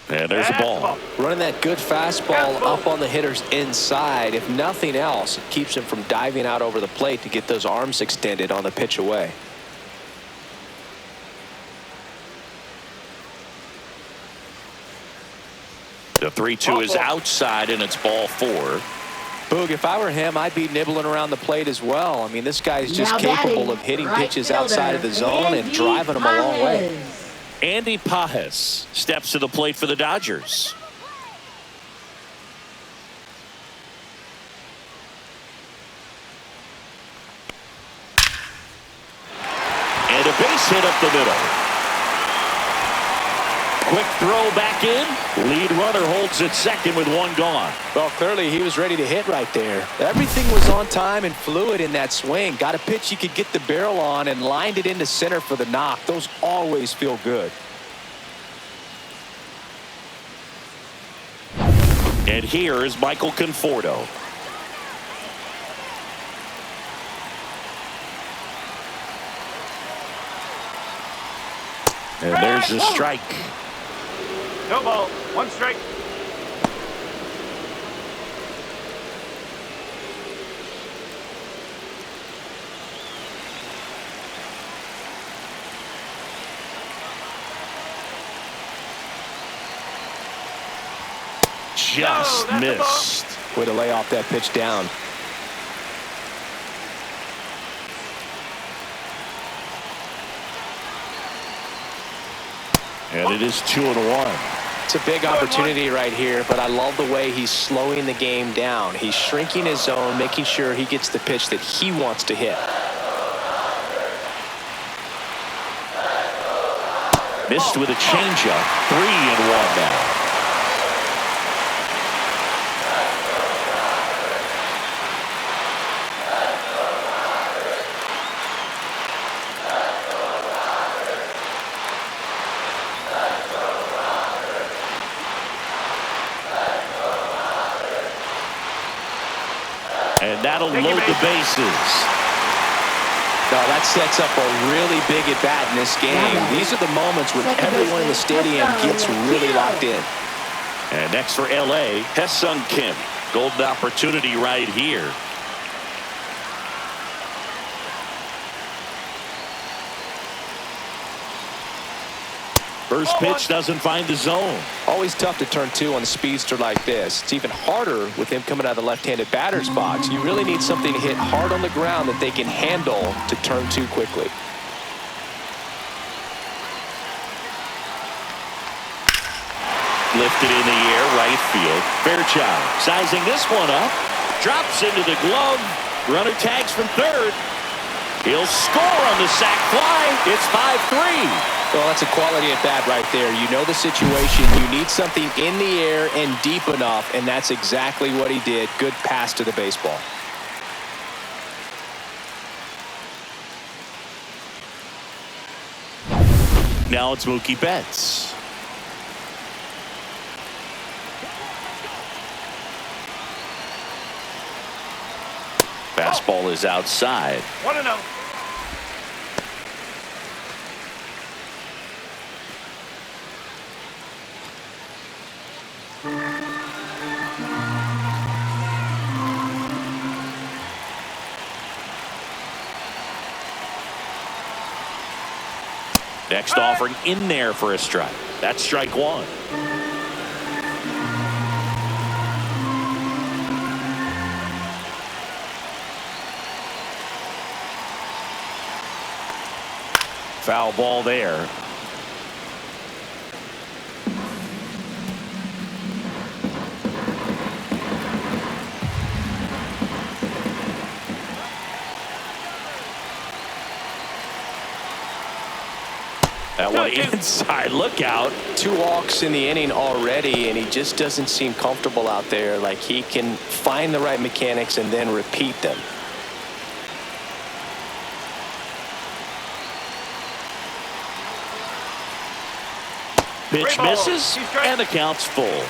And there's a ball. Running that good fastball up on the hitter's inside. If nothing else, it keeps him from diving out over the plate to get those arms extended on the pitch away. The 3-2 is outside, and it's ball 4. Boog, if I were him, I'd be nibbling around the plate as well. I mean, this guy's just capable of hitting pitches outside of the zone and driving them a long way. Andy Pajes steps to the plate for the Dodgers. And a base hit up the middle. Quick throw back in. Lead runner holds at second with one gone. Well, clearly he was ready to hit right there. Everything was on time and fluid in that swing. Got a pitch you could get the barrel on and lined it into center for the knock. Those always feel good. And here is Michael Conforto. And there's the strike. No ball. One strike. Just missed. Way to lay off that pitch down. And it is 2-1. It's a big opportunity right here, but I love the way he's slowing the game down. He's shrinking his zone, making sure he gets the pitch that he wants to hit. Missed with a changeup. 3-1 now. And that'll load the bases. No, that sets up a really big at bat in this game. These are the moments when everyone in the stadium gets really locked in. And next for L.A., Hesung Kim. Golden opportunity right here. First pitch doesn't find the zone. Always tough to turn two on a speedster like this. It's even harder with him coming out of the left-handed batter's box. You really need something to hit hard on the ground that they can handle to turn two quickly. Lifted in the air, right field. Fairchild sizing this one up. Drops into the glove. Runner tags from third. He'll score on the sac fly. It's 5-3. Well, that's a quality at bat right there. You know the situation. You need something in the air and deep enough, and that's exactly what he did. Good pass to the baseball. Now it's Mookie Betts. Fastball is outside. 1-0. Next offering in there for a strike. That's strike one. Foul ball there. That one 2-2. inside. Look out. 2 walks in the inning already, and he just doesn't seem comfortable out there. Like he can find the right mechanics and then repeat them. Pitch Ball. misses, He's strike. and the count's full.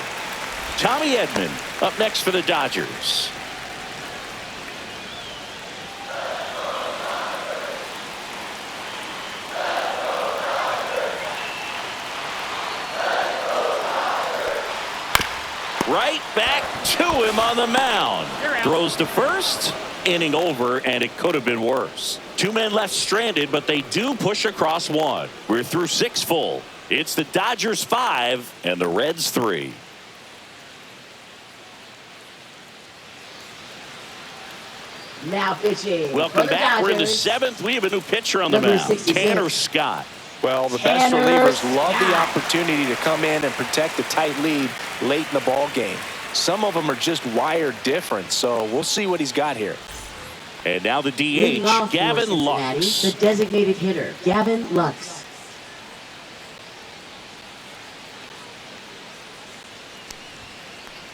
Tommy Edman up next for the Dodgers. Right back to him on the mound. Throws to first. Inning over, and it could have been worse. 2 men left stranded, but they do push across 1. We're through 6 full. It's the Dodgers 5 and the Reds 3. Now pitching. Welcome for the back. We're in the Dodgers. 7th. We have a new pitcher on the Number mound. 66. Tanner Scott. Well, the best Tanner relievers love the Scott. opportunity to come in and protect a tight lead late in the ball game. Some of them are just wired different, so we'll see what he's got here. And now the Leading DH, off for Gavin Cincinnati, Lux. the designated hitter, Gavin Lux.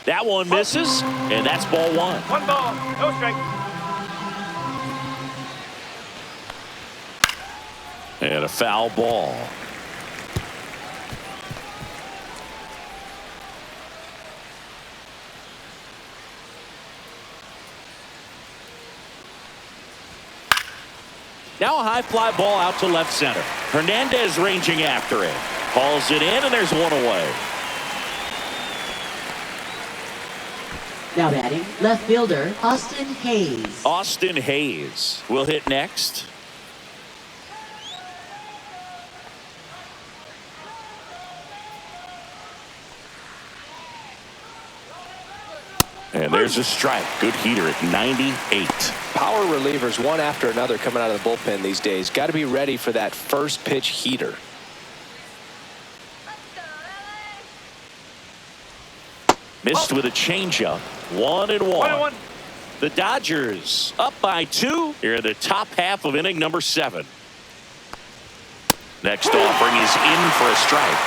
That one misses, and that's ball 1. 1 ball, no strike. And a foul ball. Now a high fly ball out to left center. Hernandez ranging after it. Hauls it in, and there's 1 away. Now batting, left fielder, Austin Hayes. Austin Hayes will hit next. And there's a strike. Good heater at 98. Power relievers one after another coming out of the bullpen these days. Got to be ready for that first pitch heater. Missed with a changeup. 1-1. 1-1. The Dodgers up by 2 here in the top half of inning number 7. Next offering is in for a strike.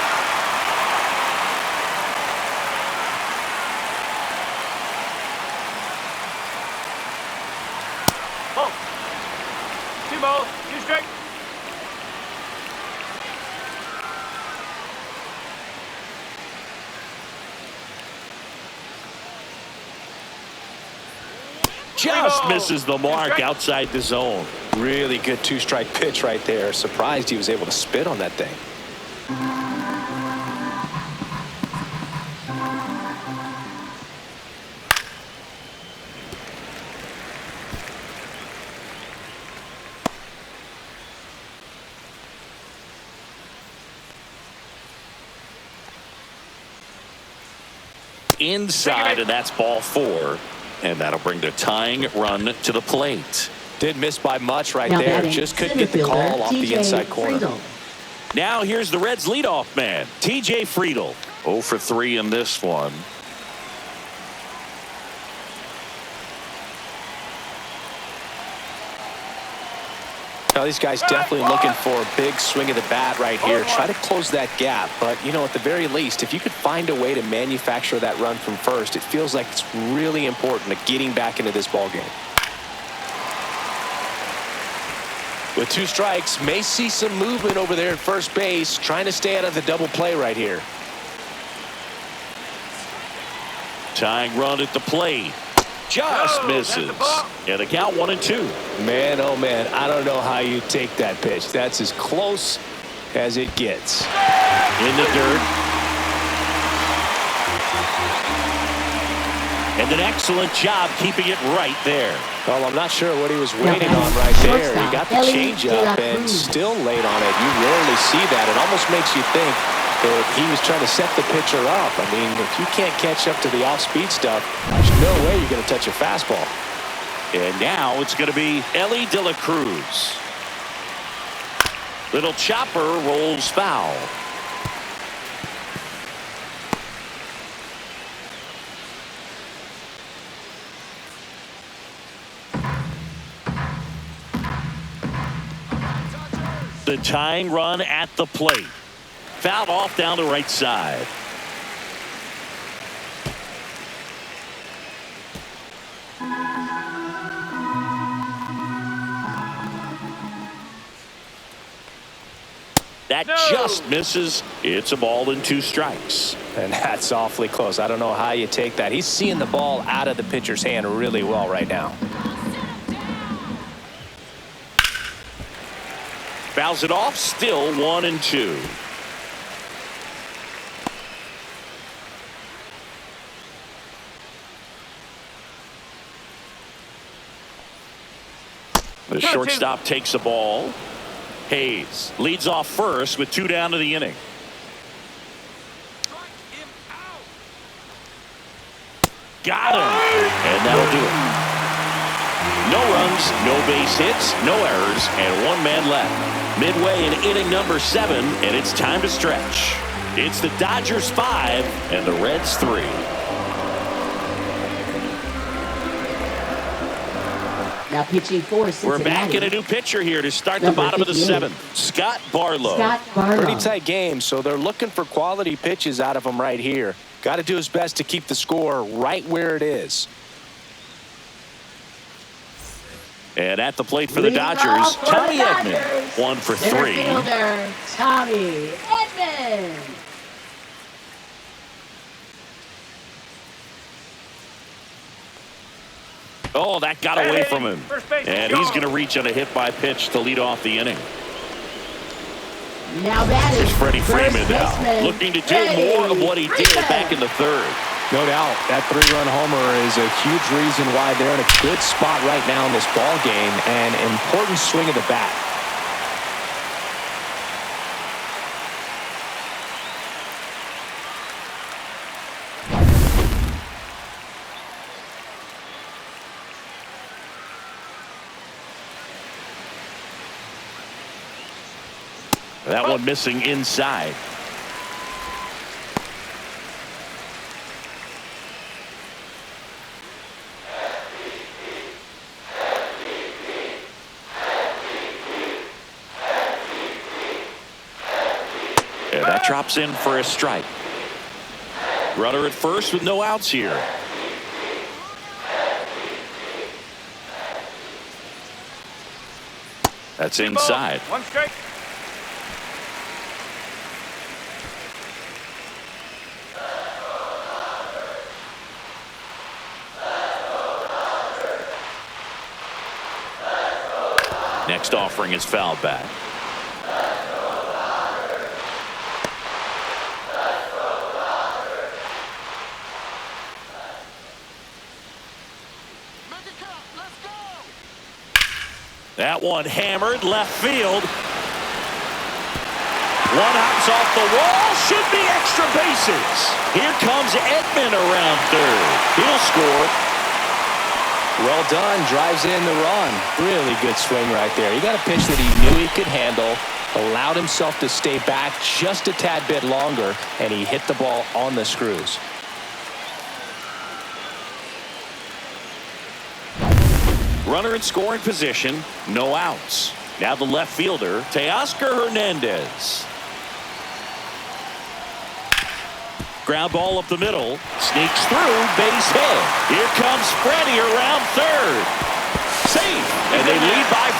Ball. 2 balls, 2 strike. Just balls. misses the mark Strike. outside the zone. Really good 2-strike pitch right there. Surprised he was able to spit on that thing. Inside, and that's ball 4. And that'll bring the tying run to the plate. Did miss by much right Now there. batting, Just couldn't center get the fielder, call off the TJ inside corner. Friedel. Now here's the Reds leadoff man, TJ Friedel. 0 for 3 in this one. Now these guys definitely looking for a big swing of the bat right here. Try to close that gap. But, you know, at the very least, if you could find a way to manufacture that run from first, it feels like it's really important to getting back into this ball game. With 2 strikes, may see some movement over there at first base, trying to stay out of the double play right here. Tying run at the plate. Just Oh, misses. that's the ball. And the count 1-2. Man, oh man, I don't know how you take that pitch. That's as close as it gets. In the dirt. And an excellent job keeping it right there. Well, I'm not sure what he was waiting on right there. He got the changeup and still laid on it. You rarely see that. It almost makes you think that he was trying to set the pitcher up. I mean, if you can't catch up to the off-speed stuff, there's no way you're going to touch a fastball. And now it's going to be Ellie De La Cruz. Little chopper rolls foul. The tying run at the plate. Fouled off down the right side. That just misses. It's a ball and 2 strikes. And that's awfully close. I don't know how you take that. He's seeing the ball out of the pitcher's hand really well right now. Fouls it off. Still 1-2. The shortstop takes the ball. Hayes leads off first with 2 down to the inning. Got him. And that'll do it. No runs, no base hits, no errors, and 1 man left. Midway in inning number 7, and it's time to stretch. It's the Dodgers 5 and the Reds 3. Now pitching for Cincinnati. We're back in a new pitcher here to start the bottom of the 7th. Scott Barlow. Pretty tight game, so they're looking for quality pitches out of him right here. Got to do his best to keep the score right where it is. And at the plate for the Dodgers, Tommy Edman, 1 for 3. Fielder, Tommy Edman. Oh, that got away from him. And he's going to reach on a hit by pitch to lead off the inning. Now that is Freddie Freeman now, looking to do more of what he did back in the 3rd. No doubt, that 3-run homer is a huge reason why they're in a good spot right now in this ball game, and an important swing of the bat. That one missing inside. And that drops in for a strike. Runner at first with no outs here. That's inside. 1 strike. Next offering is fouled back. That one hammered left field. One hops off the wall. Should be extra bases. Here comes Edman around 3rd. He'll score. Well done, drives in the run. Really good swing right there. He got a pitch that he knew he could handle, allowed himself to stay back just a tad bit longer, and he hit the ball on the screws. Runner in scoring position, no outs. Now the left fielder, Teoscar Hernandez. Ground ball up the middle, sneaks through, base hit. Here comes Freddie around 3rd. Safe, and they lead by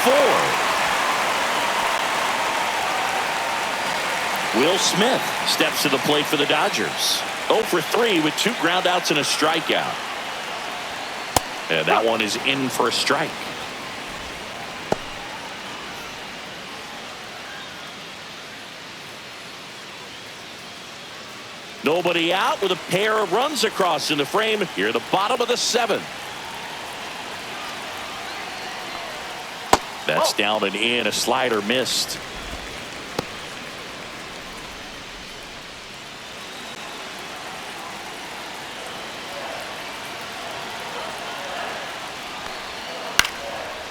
4. Will Smith steps to the plate for the Dodgers. 0 for 3 with 2 groundouts and a strikeout. And that one is in for a strike. Nobody out with a pair of runs across in the frame. Here at the bottom of the 7th. That's down and in. A slider missed.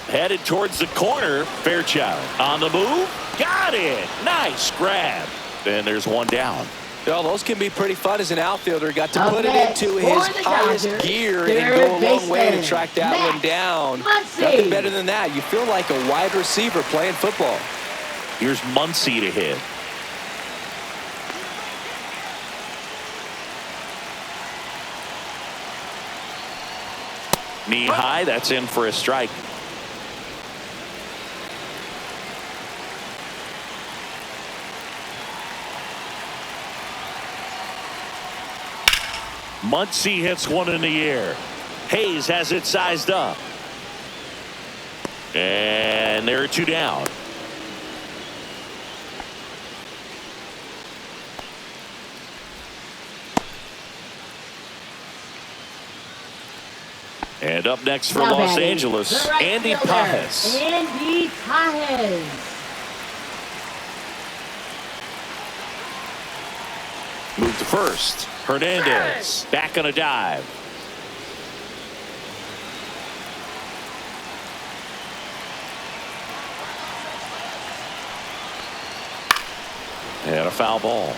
Headed towards the corner. Fairchild on the move. Got it. Nice grab. And there's one down. Well, those can be pretty fun as an outfielder. Got to put it into his highest gear and go a long way to track that one down. Nothing better than that. You feel like a wide receiver playing football. Here's Muncy to hit. Knee high, that's in for a strike. Muncy hits one in the air. Hayes has it sized up. And there are two down. And up next for Now Los batting, Angeles, the right Andy fielder, Pajes. Andy Pajes. Move to first. Hernandez back on a dive. And a foul ball.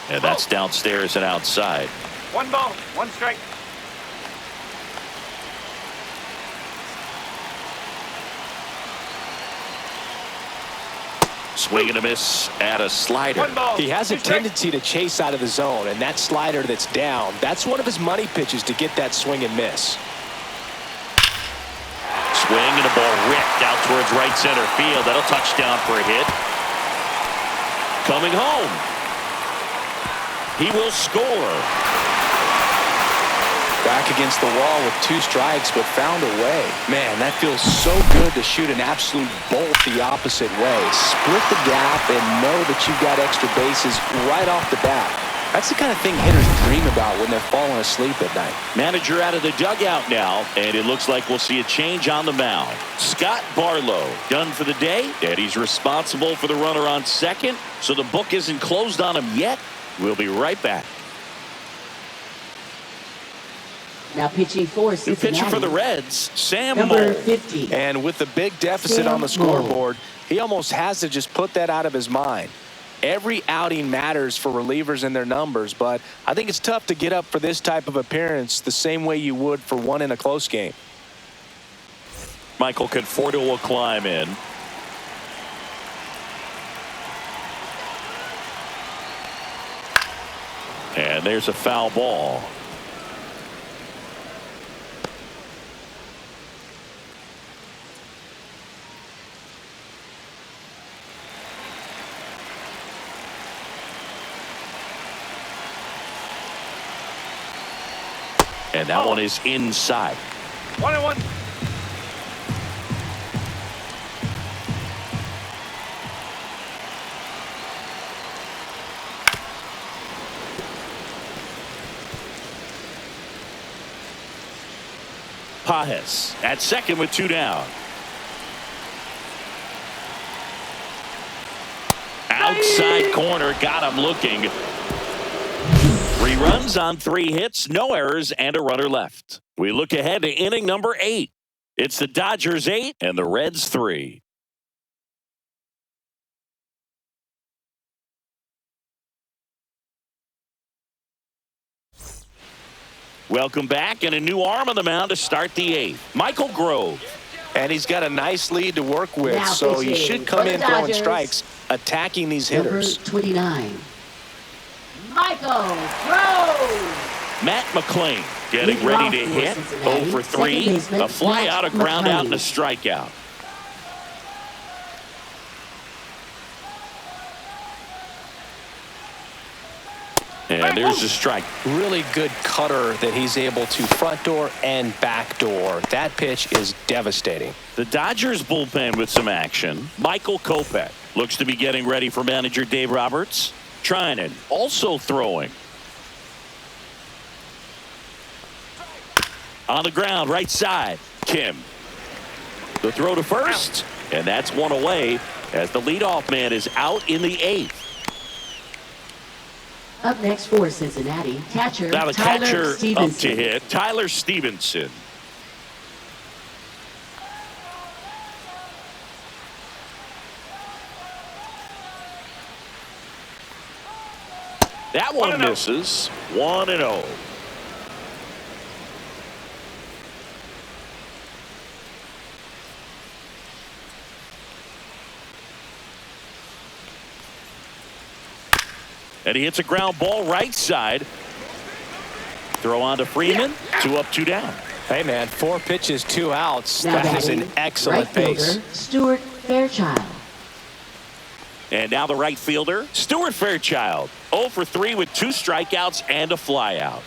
And that's downstairs and outside. 1 ball, 1 strike. Swing and a miss at a slider. 1 ball. He has a 2 strikes. tendency to chase out of the zone, and that slider that's down, that's one of his money pitches to get that swing and miss. Swing and a ball ripped out towards right center field. That'll touch down for a hit. Coming home. He will score. Back against the wall with 2 strikes, but found a way. Man, that feels so good to shoot an absolute bolt the opposite way. Split the gap and know that you've got extra bases right off the bat. That's the kind of thing hitters dream about when they're falling asleep at night. Manager out of the dugout now, and it looks like we'll see a change on the mound. Scott Barlow done for the day, and he's responsible for the runner on second, so the book isn't closed on him yet. We'll be right back. Now pitching for New Cincinnati. pitcher for the Reds, Sam Number Moll. 50. And with the big deficit on the scoreboard, he almost has to just put that out of his mind. Every outing matters for relievers and their numbers, but I think it's tough to get up for this type of appearance the same way you would for one in a close game. Michael Conforto will climb in. And there's a foul ball. And that one is inside. 1-1. Pajes at second with 2 down. Outside corner, got him looking. 3 runs on 3 hits, no errors, and a runner left. We look ahead to inning number 8. It's the Dodgers 8 and the Reds 3. Welcome back, and a new arm on the mound to start the 8th. Michael Grove. And he's got a nice lead to work with, Now so he pitching should come for the in throwing Dodgers. strikes, attacking these Number hitters. 29. Michael Cruz. Matt McClain getting Leading ready off to for hit. Cincinnati, 0 for second 3. baseman, A fly Matt out, a ground out, McClain. and a strikeout. And there's a strike. Really good cutter that he's able to front door and back door. That pitch is devastating. The Dodgers bullpen with some action. Michael Kopech looks to be getting ready for manager Dave Roberts. Trinan also throwing. On the ground, right side. Kim. The throw to first, and that's one away as the leadoff man is out in the 8th. Up next for Cincinnati, catcher Now the Tyler catcher up Stevenson. to hit, Tyler Stevenson. That one 1-0. misses. 1-0. And he hits a ground ball right side. Throw on to Freeman. 2 up, 2 down. Hey, man, 4 pitches, 2 outs. Now That is batting, an excellent right pace. fielder, Stuart Fairchild. And now the right fielder, Stuart Fairchild. 0 for 3 with 2 strikeouts and a flyout.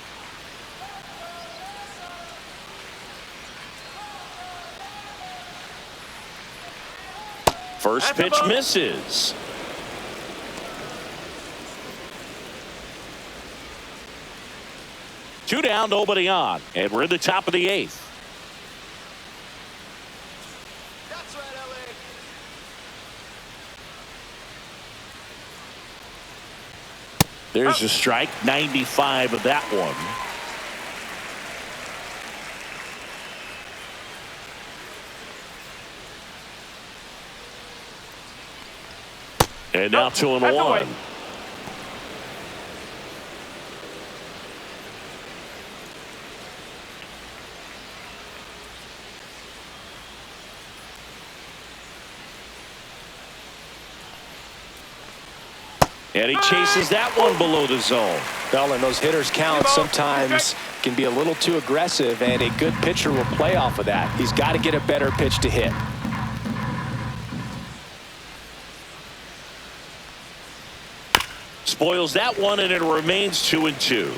First pitch misses. Two down, nobody on. And we're in the top of the 8th. That's right, LA. There's a strike, 95 of that one. And now 2-1. And he chases that one below the zone. Well, and those hitters count sometimes can be a little too aggressive, and a good pitcher will play off of that. He's got to get a better pitch to hit. Spoils that one, and it remains 2-2.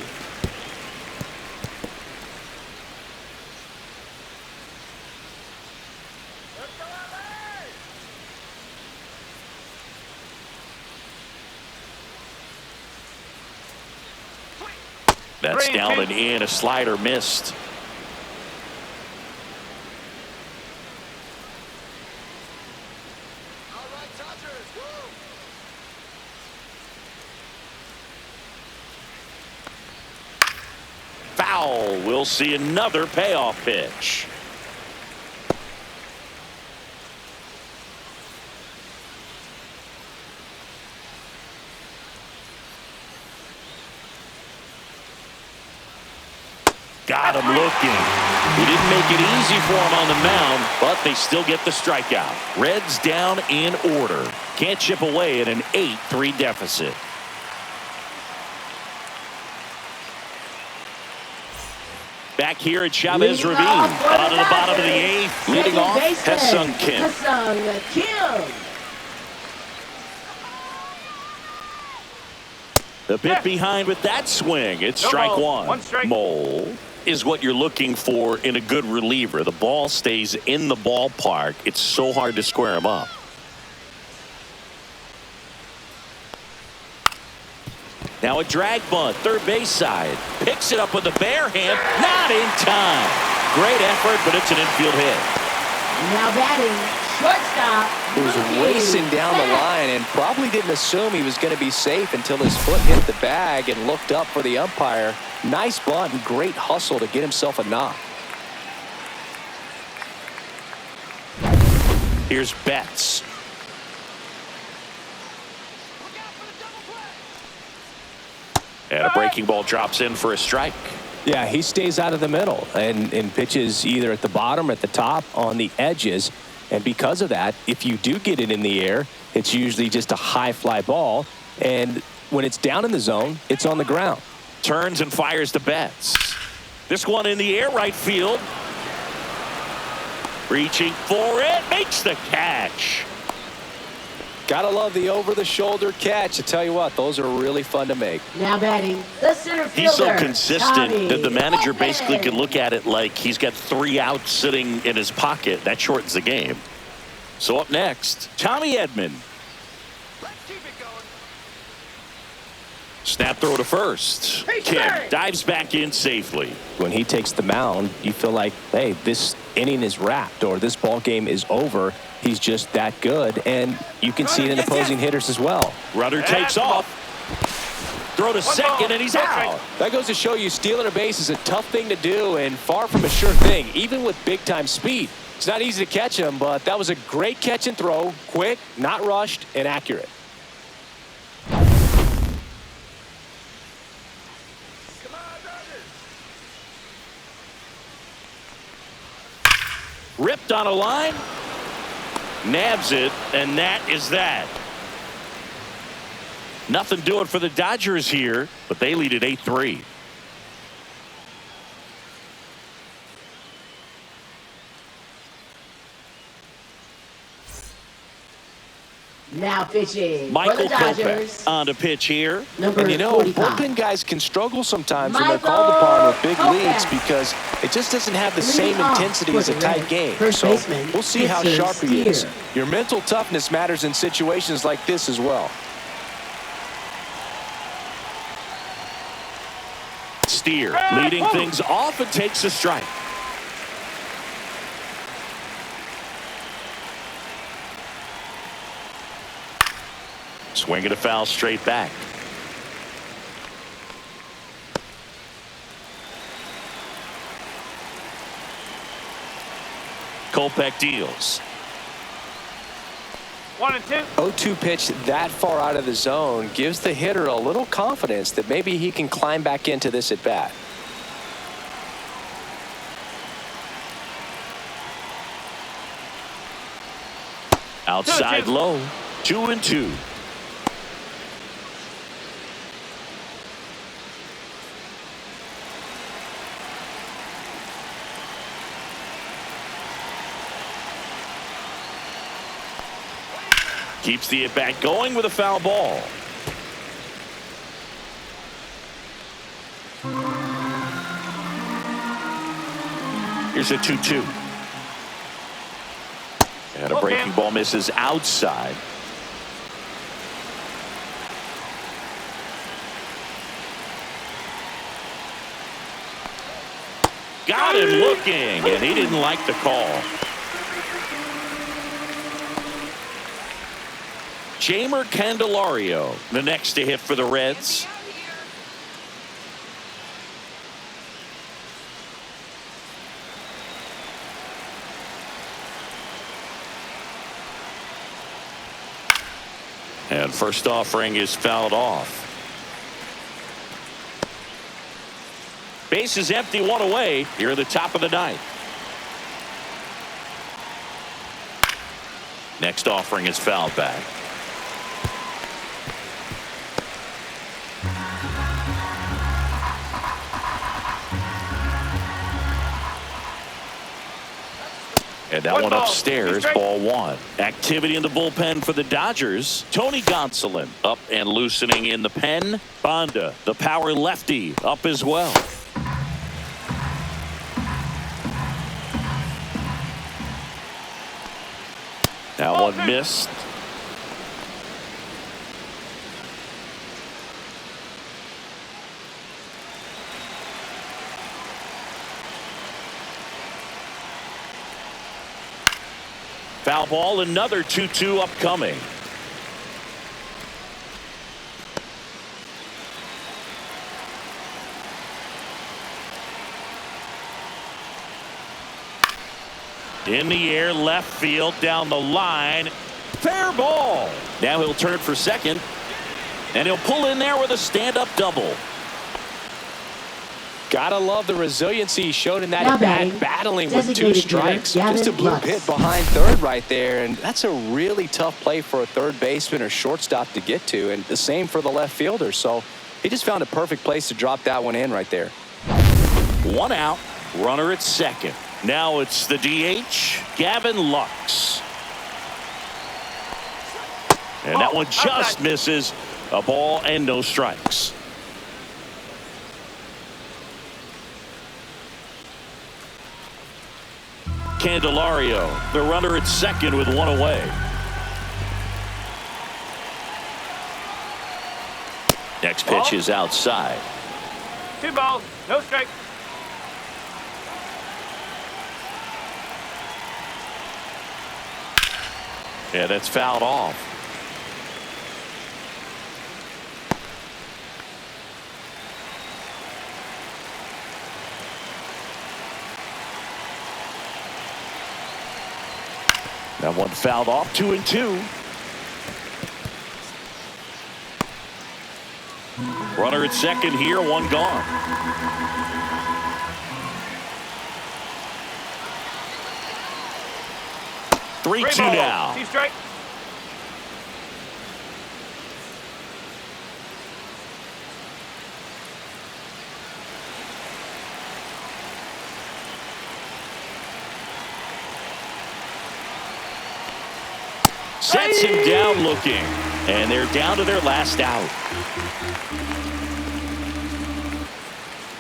That's down and in. A slider missed. All right, Dodgers. Woo! Foul. We'll see another payoff pitch. Got him looking. He didn't make it easy for him on the mound, but they still get the strikeout. Reds down in order. Can't chip away at an 8-3 deficit. Back here at Chavez Ravine. Out of the bottom of the 8th. Leading off, Ha-Seong Kim. Ha-Seong Kim. The bit behind with that swing. It's strike one. One strike. Mole is what you're looking for in a good reliever. The ball stays in the ballpark. It's so hard to square him up. Now a drag bunt, third base side. Picks it up with the bare hand. Not in time. Great effort, but it's an infield hit. Now batting, shortstop. He was racing down the line and probably didn't assume he was going to be safe until his foot hit the bag and looked up for the umpire. Nice bunt and great hustle to get himself a knock. Here's Betts. And a breaking ball drops in for a strike. Yeah, he stays out of the middle and pitches either at the bottom or at the top on the edges. And because of that, if you do get it in the air, it's usually just a high fly ball. And when it's down in the zone, it's on the ground. Turns and fires to Betts. This one in the air, right field. Reaching for it, makes the catch. Gotta love the over-the-shoulder catch. I tell you what, those are really fun to make. Now batting, the center fielder. He's so consistent Tommy that the manager Edman. basically can look at it like he's got 3 outs sitting in his pocket. That shortens the game. So up next, Tommy Edman. Let's keep it going. Snap throw to first. Kim dives back in safely. When he takes the mound, you feel like, hey, this inning is wrapped or this ball game is over. He's just that good, and you can see it in opposing hitters as well. Runner takes off. Throw to second, and he's out. That goes to show you stealing a base is a tough thing to do and far from a sure thing, even with big-time speed. It's not easy to catch him, but that was a great catch and throw, quick, not rushed, and accurate. Come on, Dodgers. Ripped on a line. Nabs it, and that is that. Nothing doing for the Dodgers here, but they lead at 8-3. Now pitching for Michael the Dodgers. Kopech on to pitch here. Number And you know, 45. bullpen guys can struggle sometimes when they're called upon with big Michael leads Kopech. because it just doesn't have the same Leading off intensity for as a the tight Reds, game. first So baseman, we'll see how Mr. sharp he is. Steer. Your mental toughness matters in situations like this as well. Steer leading things off and takes a strike. Swinging a foul straight back. Kopech deals. 1-2. 0-2 pitch that far out of the zone gives the hitter a little confidence that maybe he can climb back into this at bat. Outside 2-2. low. 2-2. Keeps the at-bat going with a foul ball. Here's a 2-2. And a breaking ball misses outside. Got him looking, and he didn't like the call. Jamer Candelario, the next to hit for the Reds. And first offering is fouled off. Base is empty, one away here at the top of the ninth. Next offering is fouled back. And that one upstairs, ball one. Activity in the bullpen for the Dodgers. Tony Gonsolin up and loosening in the pen. Banda, the power lefty, up as well. That one missed. Foul ball, another 2-2 upcoming. In the air, left field, down the line. Fair ball. Now he'll turn for second. And he'll pull in there with a stand-up double. Gotta love the resiliency he showed in that at bat, battling with two strikes. Just a blue hit behind third right there, and that's a really tough play for a third baseman or shortstop to get to, and the same for the left fielder. So he just found a perfect place to drop that one in right there. One out, runner at second. Now it's the DH, Gavin Lux. And that one just misses. A ball and no strikes. Candelario, the runner at second with one away. Next pitch is outside. 2 balls, no strike. Yeah, that's fouled off. That one fouled off, 2-2. Runner at second here, one gone. Three-two now. 2 strike. Sets him down looking. And they're down to their last out.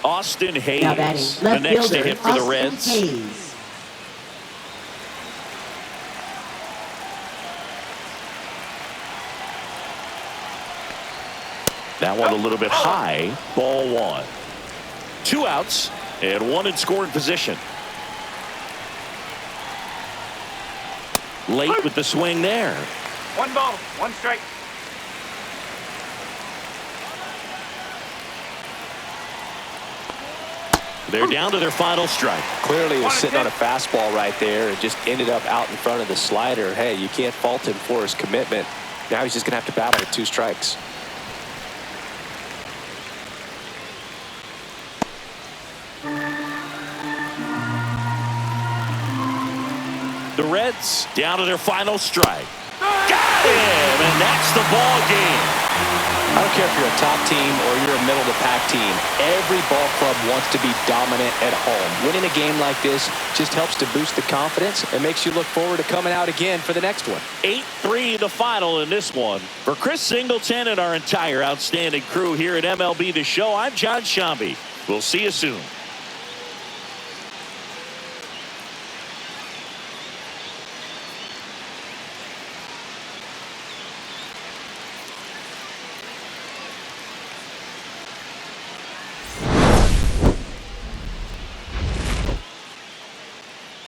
Austin Now batting, Hayes, the left next to fielder, hit for the Austin Reds. Hayes. That one a little bit high. Ball one. 2 outs and 1 in scoring position. Late with the swing there. 1 ball, 1 strike. They're down to their final strike. Clearly he was sitting on a fastball right there and just ended up out in front of the slider. Hey, you can't fault him for his commitment. Now he's just going to have to battle with 2 strikes. The Reds down to their final strike. Got him, and that's the ball game. I don't care if you're a top team or you're a middle-of-the-pack team. Every ball club wants to be dominant at home. Winning a game like this just helps to boost the confidence and makes you look forward to coming out again for the next one. 8-3 the final in this one. For Chris Singleton and our entire outstanding crew here at MLB The Show, I'm John Shambi. We'll see you soon.